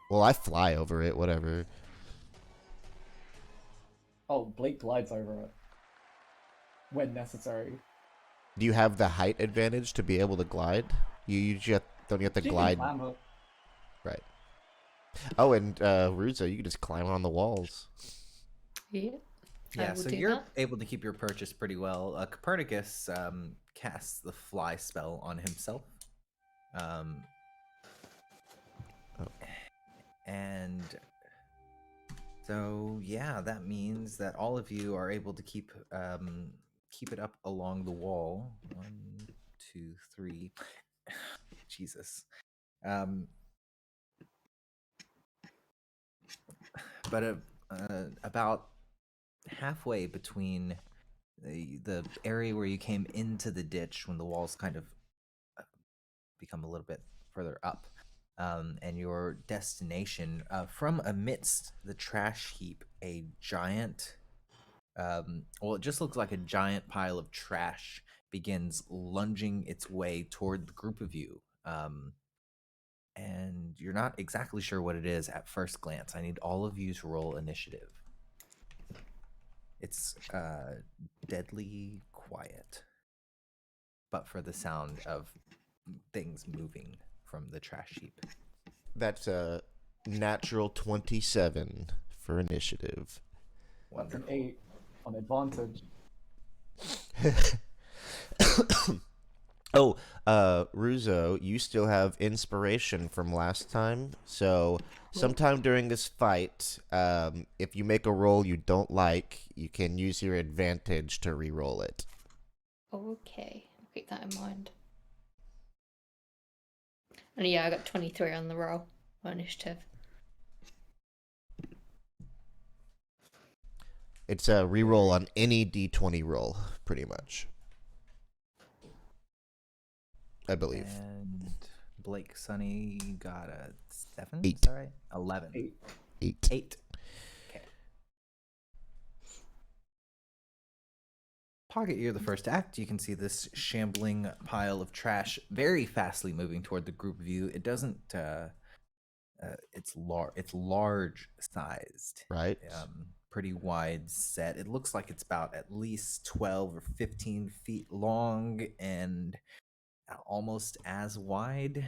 Well, I fly over it, whatever. Oh, Blake glides over it when necessary. Do you have the height advantage to be able to glide? You just don't you have to She can glide? climb up. Right. Oh, and Ruzo, you can just climb on the walls. Yeah. I Yeah, will so do you're that. able to keep your purchase pretty well. Copernicus casts the fly spell on himself. And so, yeah, that means that all of you are able to keep keep it up along the wall. 1, 2, 3. Jesus. But about halfway between the area where you came into the ditch, when the walls kind of become a little bit further up, and your destination, from amidst the trash heap, a giant, well, it just looks like a giant pile of trash begins lunging its way toward the group of you. And you're not exactly sure what it is at first glance. I need all of you to roll initiative. It's deadly quiet, but for the sound of things moving from the trash heap. That's a natural 27 for initiative. That's an 8 on advantage. Oh, Ruzo, you still have inspiration from last time. So sometime during this fight, if you make a roll you don't like, you can use your advantage to re-roll it. Okay, I'll keep that in mind. And yeah, I got 23 on the roll for initiative. It's a re-roll on any d20 roll, pretty much. I believe. And Blake Sunny got a 7. 8. Is that right? 11. 8. 8. Okay. Pocket, you're the first to act. You can see this shambling pile of trash very fastly moving toward the group of you. It doesn't. It's large sized. Right. Pretty wide set. It looks like it's about at least 12 or 15 feet long and almost as wide.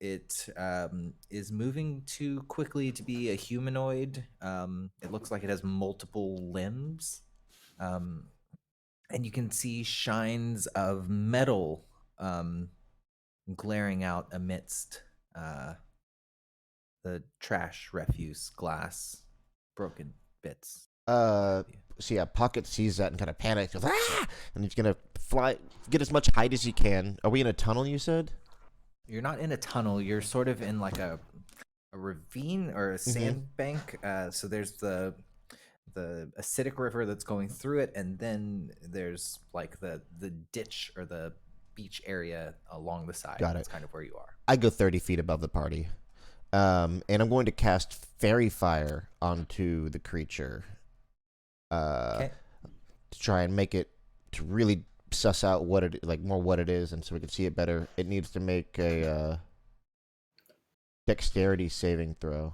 It is moving too quickly to be a humanoid. It looks like it has multiple limbs. And you can see shines of metal glaring out amidst the trash, refuse, glass, broken bits. So yeah, Pocket sees that and kind of panics. Goes, ah! And he's gonna fly, get as much height as he can. Are we in a tunnel? You said. You're not in a tunnel. You're sort of in like a ravine or a sandbank. So there's the acidic river that's going through it, and then there's like the ditch or the beach area along the side. Got it. That's kind of where you are. I go 30 feet above the party. And I'm going to cast Fairy Fire onto the creature. Okay. To try and make it, to really suss out what it, like, more what it is, and so we can see it better. It needs to make a dexterity saving throw.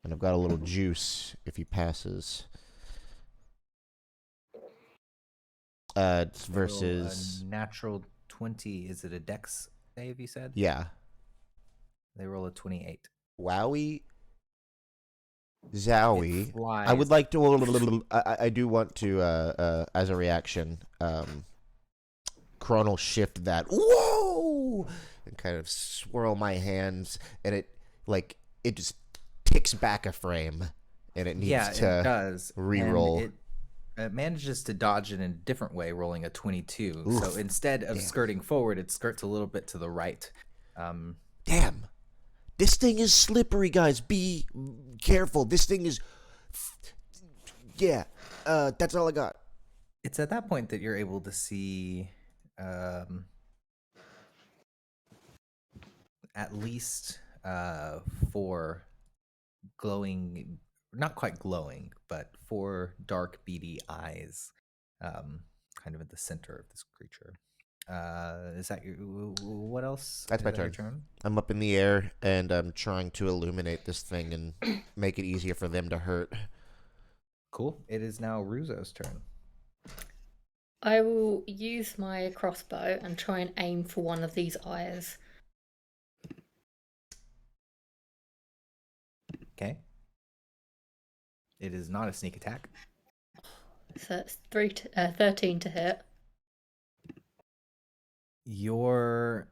And I've got a little juice if he passes. It's versus... a natural 20. Is it a dex save, you said? Yeah. They roll a 28. Wowie. Zowie. Flies. I would like to... I do want to, as a reaction, Crone will shift that. Whoa! And kind of swirl my hands, and it just ticks back a frame, and it needs to it does. re-roll. And it manages to dodge it in a different way, rolling a 22. Oof. So instead of skirting forward, it skirts a little bit to the right. Damn. This thing is slippery, guys. Be careful. This thing is... Yeah. That's all I got. It's at that point that you're able to see at least 4 glowing, not quite glowing, but 4 dark beady eyes kind of at the center of this creature. Is that your... What else? That's my turn. I'm up in the air, and I'm trying to illuminate this thing and make it easier for them to hurt. Cool. It is now Ruzo's turn. I will use my crossbow and try and aim for one of these eyes. Okay. It is not a sneak attack. So it's 13 to hit. Your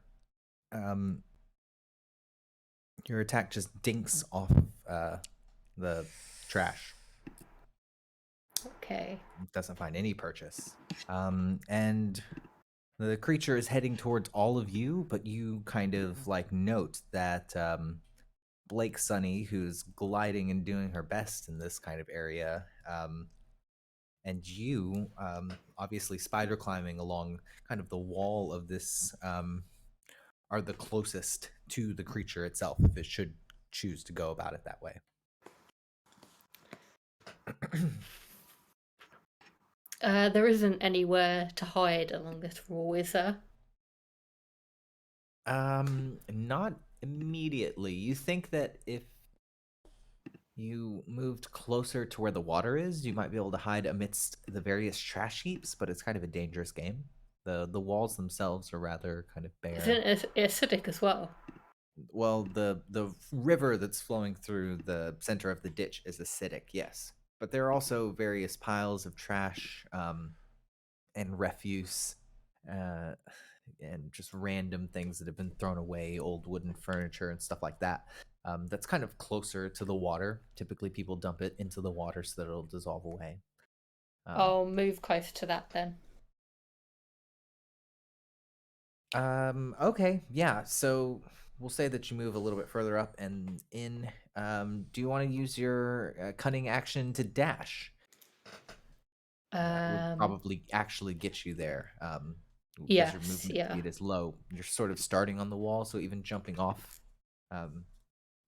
attack just dinks off of the trash. Okay. Doesn't find any purchase. And the creature is heading towards all of you, but you kind of like note that Blake Sunny, who's gliding and doing her best in this kind of area, and you, obviously spider climbing along kind of the wall of this, are the closest to the creature itself, if it should choose to go about it that way. There isn't anywhere to hide along this wall, is there? Not immediately. You think that if you moved closer to where the water is, you might be able to hide amidst the various trash heaps, but it's kind of a dangerous game. The walls themselves are rather kind of bare. Isn't it acidic as well? Well, the river that's flowing through the center of the ditch is acidic, yes. But there are also various piles of trash and refuse and just random things that have been thrown away, old wooden furniture and stuff like that. That's kind of closer to the water. Typically, people dump it into the water so that it'll dissolve away. I'll move closer to that then. Okay, yeah. So we'll say that you move a little bit further up and in. Do you want to use your cunning action to dash? That would probably actually get you there. Because your movement speed is low. You're sort of starting on the wall, so even jumping off.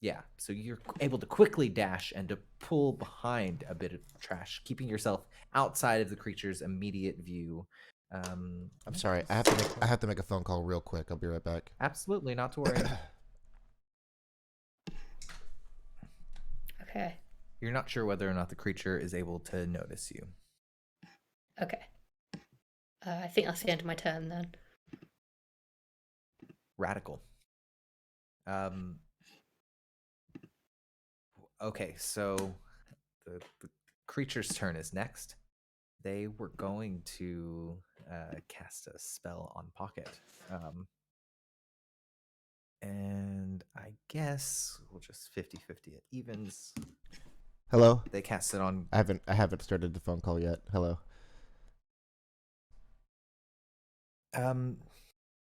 Yeah, so you're able to quickly dash and to pull behind a bit of trash, keeping yourself outside of the creature's immediate view. I'm sorry, I have to make a phone call real quick. I'll be right back. Absolutely, not to worry. Okay. You're not sure whether or not the creature is able to notice you. Okay. I think that's the end of my turn then. Radical. Okay, so the creature's turn is next. They were going to cast a spell on Pocket. And I guess we'll just 50-50 at evens. Hello? They cast it on... I haven't started the phone call yet. Hello?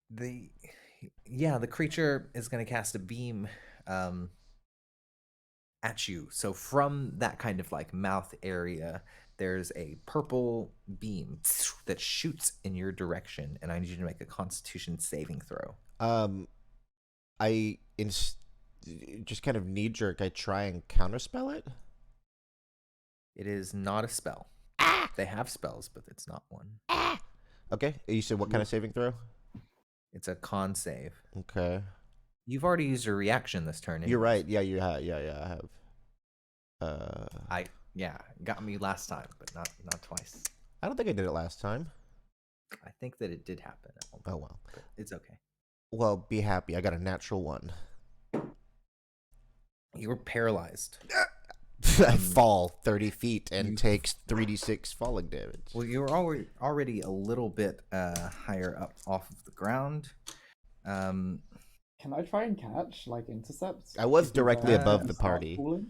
The creature is going to cast a beam at you. So from that kind of like mouth area, there's a purple beam that shoots in your direction, and I need you to make a Constitution saving throw. Just kind of knee jerk. I try and counterspell it. It is not a spell. They have spells, but it's not one. Okay. You said what kind of saving throw? It's a con save. Okay. You've already used your reaction this turn. You're right. Yeah, you have. Yeah, I have. Got me last time, but not twice. I don't think I did it last time. I think that it did happen. Oh well. But it's okay. Well, be happy. I got a natural 1. You were paralyzed. I fall 30 feet and takes 3d6 falling damage. Well, you were already a little bit higher up off of the ground. Can I try and catch, like, intercepts? I was directly above the party. Falling?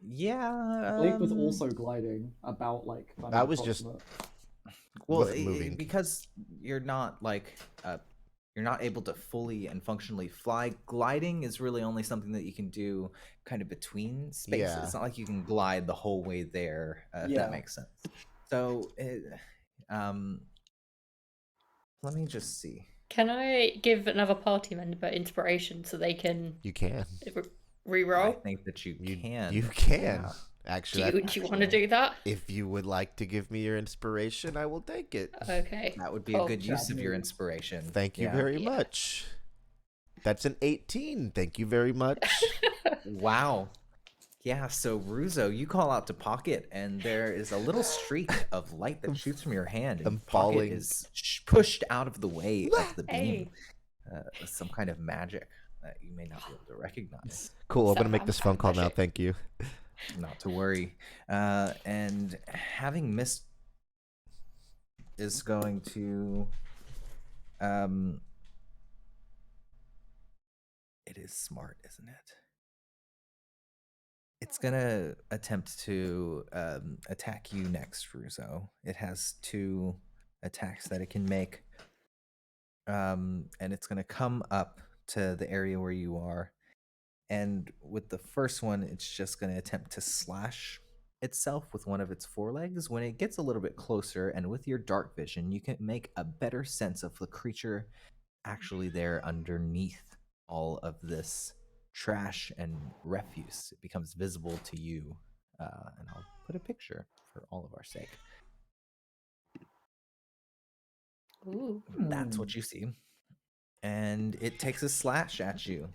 Yeah. Blake was also gliding about, like... I was just... Well, moving. because you're not, like... you're not able to fully and functionally fly. Gliding is really only something that you can do kind of between spaces. Yeah. It's not like you can glide the whole way there, if that makes sense. So, let me just see. Can I give another party member inspiration so they can... You can. Reroll? I think that you can. You can. Yeah. Actually, do you want to do that? If you would like to give me your inspiration, I will take it. Okay. That would be a good use of your inspiration. Thank you very much. That's an 18. Thank you very much. Wow. Yeah, so Ruzo, you call out to Pocket, and there is a little streak of light that shoots from your hand, and Pocket is pushed out of the way of the beam. Some kind of magic that you may not be able to recognize. Cool, I'm going to make this phone call now. Thank you. Not to worry. And having missed is going to... it is smart, isn't it? It's gonna attempt to attack you next, Russo. It has 2 attacks that it can make. And it's gonna come up to the area where you are. And with the first one, it's just gonna attempt to slash itself with one of its forelegs. When it gets a little bit closer, and with your dark vision, you can make a better sense of the creature actually there underneath all of this trash and refuse. It becomes visible to you. And I'll put a picture for all of our sake. Ooh. That's what you see. And it takes a slash at you.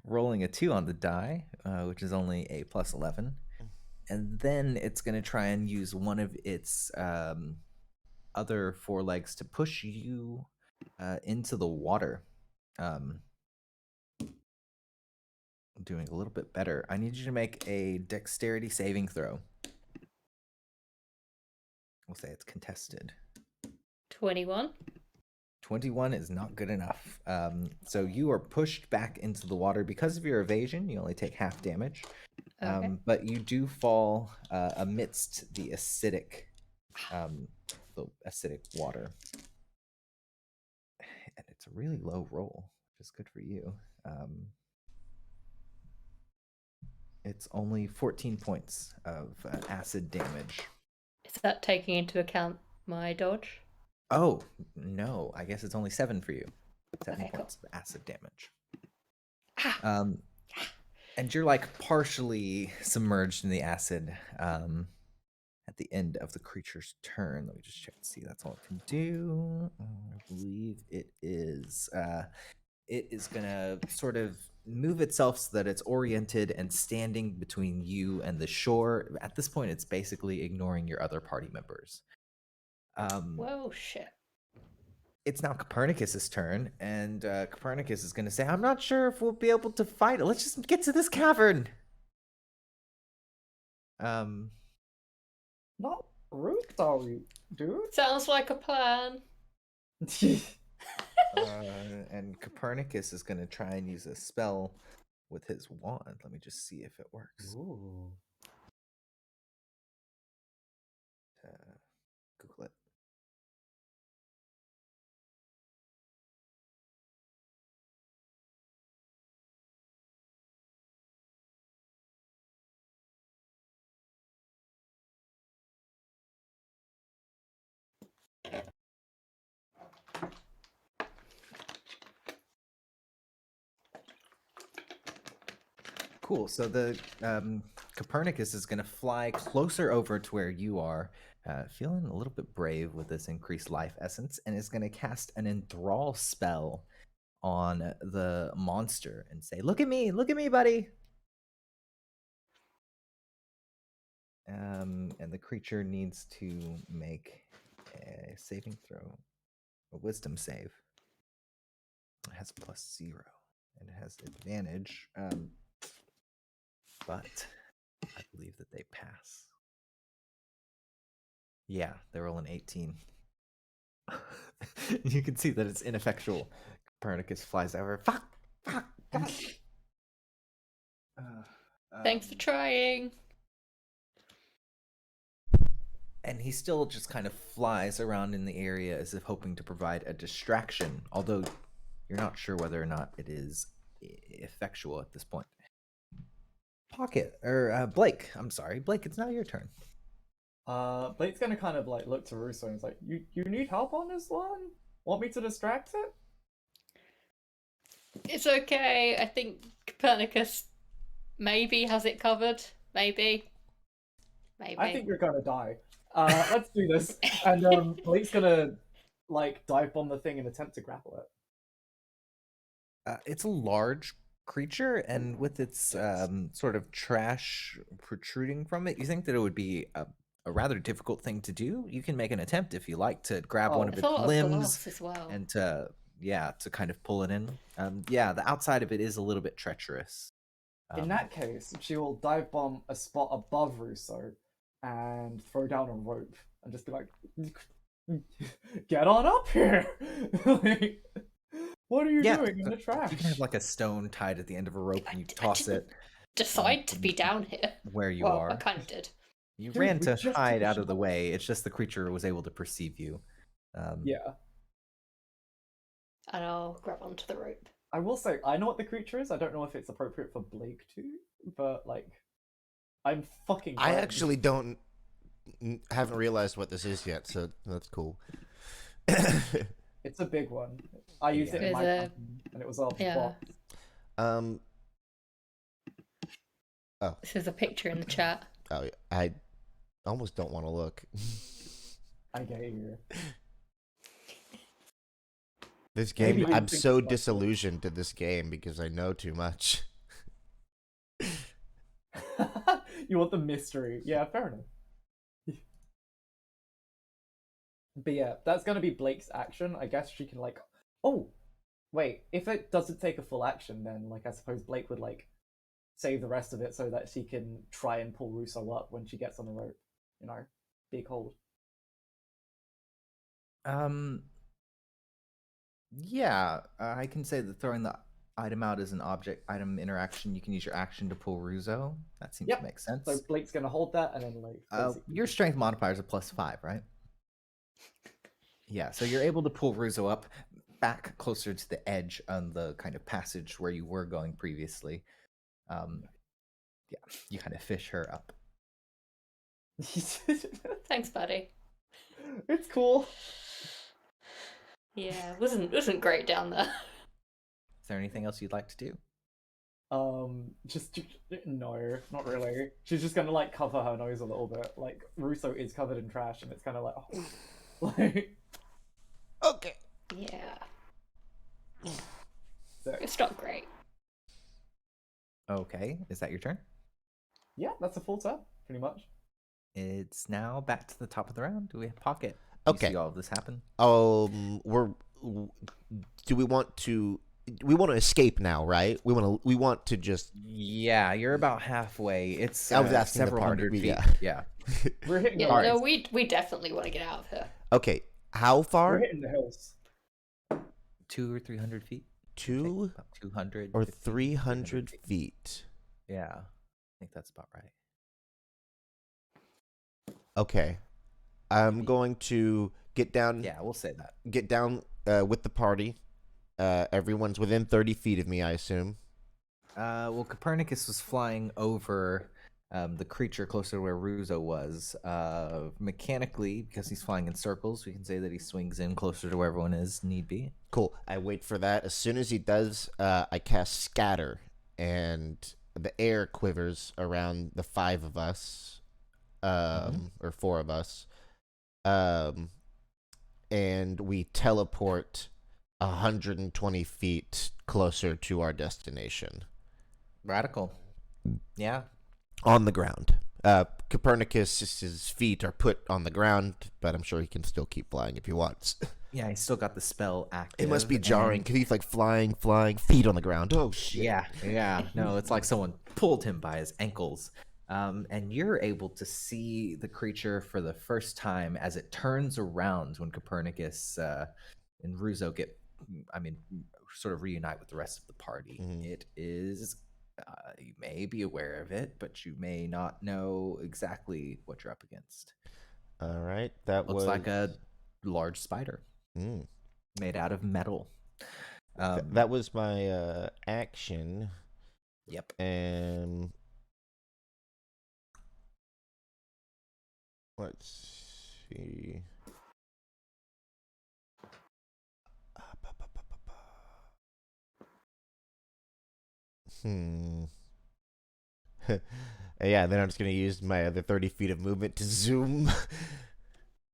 Rolling a 2 on the die, which is only a plus 11. And then it's going to try and use one of its other forelegs to push you into the water. Doing a little bit better. I need you to make a dexterity saving throw. We'll say it's contested. 21. 21 is not good enough. So you are pushed back into the water. Because of your evasion, you only take half damage. Okay. But you do fall amidst the acidic water. And it's a really low roll, which is good for you. It's only 14 points of acid damage. Is that taking into account my dodge? Oh, no. I guess it's only 7 for you. 7 Okay, points of acid damage. Ah. And you're like partially submerged in the acid at the end of the creature's turn. Let me just check and see. That's all it can do. I believe it is. It is going to sort of move itself so that it's oriented and standing between you and the shore. At this point, it's basically ignoring your other party members. Whoa, shit. It's now Copernicus's turn, and Copernicus is going to say, I'm not sure if we'll be able to fight it. Let's just get to this cavern. Not rude, sorry, dude. Sounds like a plan. And Copernicus is going to try and use a spell with his wand. Let me just see if it works. Ooh. Google it. Cool. So the Copernicus is going to fly closer over to where you are, feeling a little bit brave with this increased life essence, and is going to cast an enthrall spell on the monster and say, look at me, buddy. And the creature needs to make a saving throw, a wisdom save. It has +0, and it has advantage. But I believe that they pass. Yeah, they roll an 18. You can see that it's ineffectual. Copernicus flies over. Fuck! God. Thanks for trying. And he still just kind of flies around in the area as if hoping to provide a distraction, although you're not sure whether or not it is effectual at this point. Blake, I'm sorry. Blake, it's now your turn. Blake's gonna kind of like look to Russo and he's like, you need help on this one? Want me to distract it? It's okay. I think Copernicus maybe has it covered. Maybe. I think you're gonna die. Let's do this. And Blake's gonna like dive bomb the thing and attempt to grapple it. It's a large creature, and with its sort of trash protruding from it, you think that it would be a rather difficult thing to do. You can make an attempt if you like to grab one of There's its a lot of limbs glass as well. and to kind of pull it in. The outside of it is a little bit treacherous. In that case, she will dive bomb a spot above Russo and throw down a rope and just be like, get on up here. Like, What are you Yeah, doing in the trash? you can have like a stone tied at the end of a rope and you I toss didn't it decide to be down here. where you Well, I are. kind of did. You Dude, ran we to just hide took a out of the shower. way. It's just the creature was able to perceive you. Yeah. And I'll grab onto the rope. I will say, I know what the creature is. I don't know if it's appropriate for Blake to, but like, I'm fucking. I glad- actually haven't realized what this is yet, so that's cool. It's a big one. I used it in my There's a- campaign, and it was off Yeah. box. Oh, This is a picture in the chat. I almost don't want to look. I get you. This game, Maybe I'm think so about it. disillusioned to this game because I know too much. You want the mystery? Yeah, fair enough. But yeah, that's gonna be Blake's action. I guess she can like. Oh, wait. If it doesn't take a full action, then like I suppose Blake would like save the rest of it so that she can try and pull Russo up when she gets on the rope. You know, big hold. Yeah, I can say that throwing the item out is an item interaction. You can use your action to pull Ruzo. That seems Yep. to make sense. So Blake's gonna hold that and then like. Your strength modifier is a +5, right? Yeah, so you're able to pull Ruzo up back closer to the edge on the kind of passage where you were going previously. Yeah, you kind of fish her up. Thanks, buddy. It's cool. Yeah, wasn't great down there. Is there anything else you'd like to do? Just no, not really. She's just gonna like cover her nose a little bit. Like Russo is covered in trash, and it's kind of like, oh, like. Okay. Yeah, So, it's not great. Okay, is that your turn? yeah, that's a full turn, pretty much. It's now back to the top of the round. Do we have Pocket? You Okay. see all of this happen? Do we want to? We want to escape now, right? We want to just. Yeah, you're about halfway. It's I was asking the several party, hundred feet. yeah. Yeah. We're hitting. Yeah, the no, hills. we definitely want to get out of here. Okay, how We're far? hitting the hills. 200 or 300 feet. 2 About 200 or 50, 300 feet. Yeah, I think that's about right. Okay, I'm going to get down. Yeah, we'll say that. Get down with the party. Everyone's within 30 feet of me, I assume. Well, Copernicus was flying over the creature closer to where Ruzo was. Mechanically, because he's flying in circles, we can say that he swings in closer to where everyone is, need be. Cool. I wait for that. As soon as he does, I cast Scatter, and the air quivers around the 5 of us, or 4 of us, and we teleport 120 feet closer to our destination. Radical. Yeah. On the ground. Copernicus's feet are put on the ground, but I'm sure he can still keep flying if he wants. Yeah, he's still got the spell active. It must be jarring because he's like flying, feet on the ground. Oh, shit. Yeah. No, it's like someone pulled him by his ankles. And you're able to see the creature for the first time as it turns around when Copernicus and Ruzo sort of reunite with the rest of the party. Mhm. It is, you may be aware of it, but you may not know exactly what you're up against. All right. That Looks like a large spider made out of metal. That was my action. Yep. And let's see. Yeah, then I'm just going to use my other 30 feet of movement to zoom.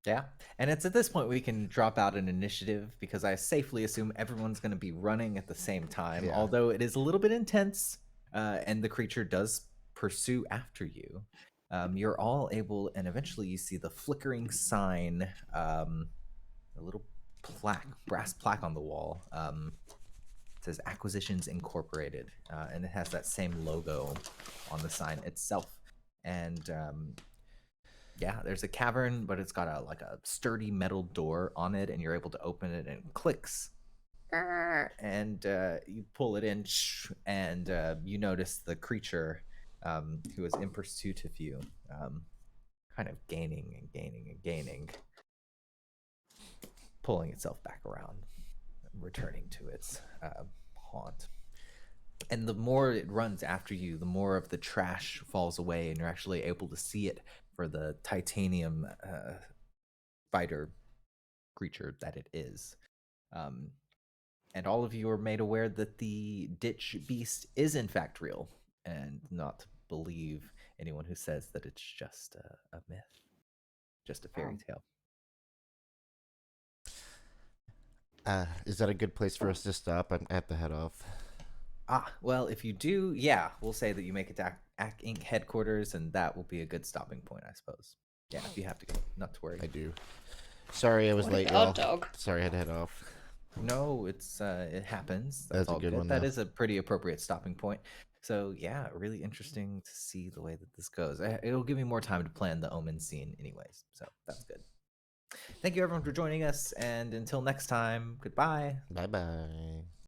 Yeah, and it's at this point we can drop out an initiative because I safely assume everyone's going to be running at the same time, Yeah. although it is a little bit intense, and the creature does pursue after you. You're all able, and eventually you see the flickering sign, a little brass plaque on the wall. It says Acquisitions Incorporated, and it has that same logo on the sign itself. And yeah, there's a cavern, but it's got a sturdy metal door on it, and you're able to open it, and it clicks. and you pull it in, and you notice the creature who is in pursuit of you, kind of gaining and gaining and gaining, pulling itself back around, returning to its haunt. And the more it runs after you, the more of the trash falls away, and you're actually able to see it for the titanium fighter creature that it is. And all of you are made aware that the ditch beast is in fact real, and not believe anyone who says that it's just a myth, just a fairy tale. Is that a good place for us to stop? I have to head off. Well, if you do, yeah, we'll say that you make it to Ack Inc. headquarters, and that will be a good stopping point, I suppose. Yeah, if you have to go, not to worry. I do. Sorry I was What a late, guard y'all. dog. Sorry I had to head off. No, it's it happens. That's That's a all good good. one, That though. is a pretty appropriate stopping point. So yeah, really interesting to see the way that this goes. It'll give me more time to plan the omen scene, anyways. So that's good. Thank you everyone for joining us, and until next time, goodbye. Bye bye.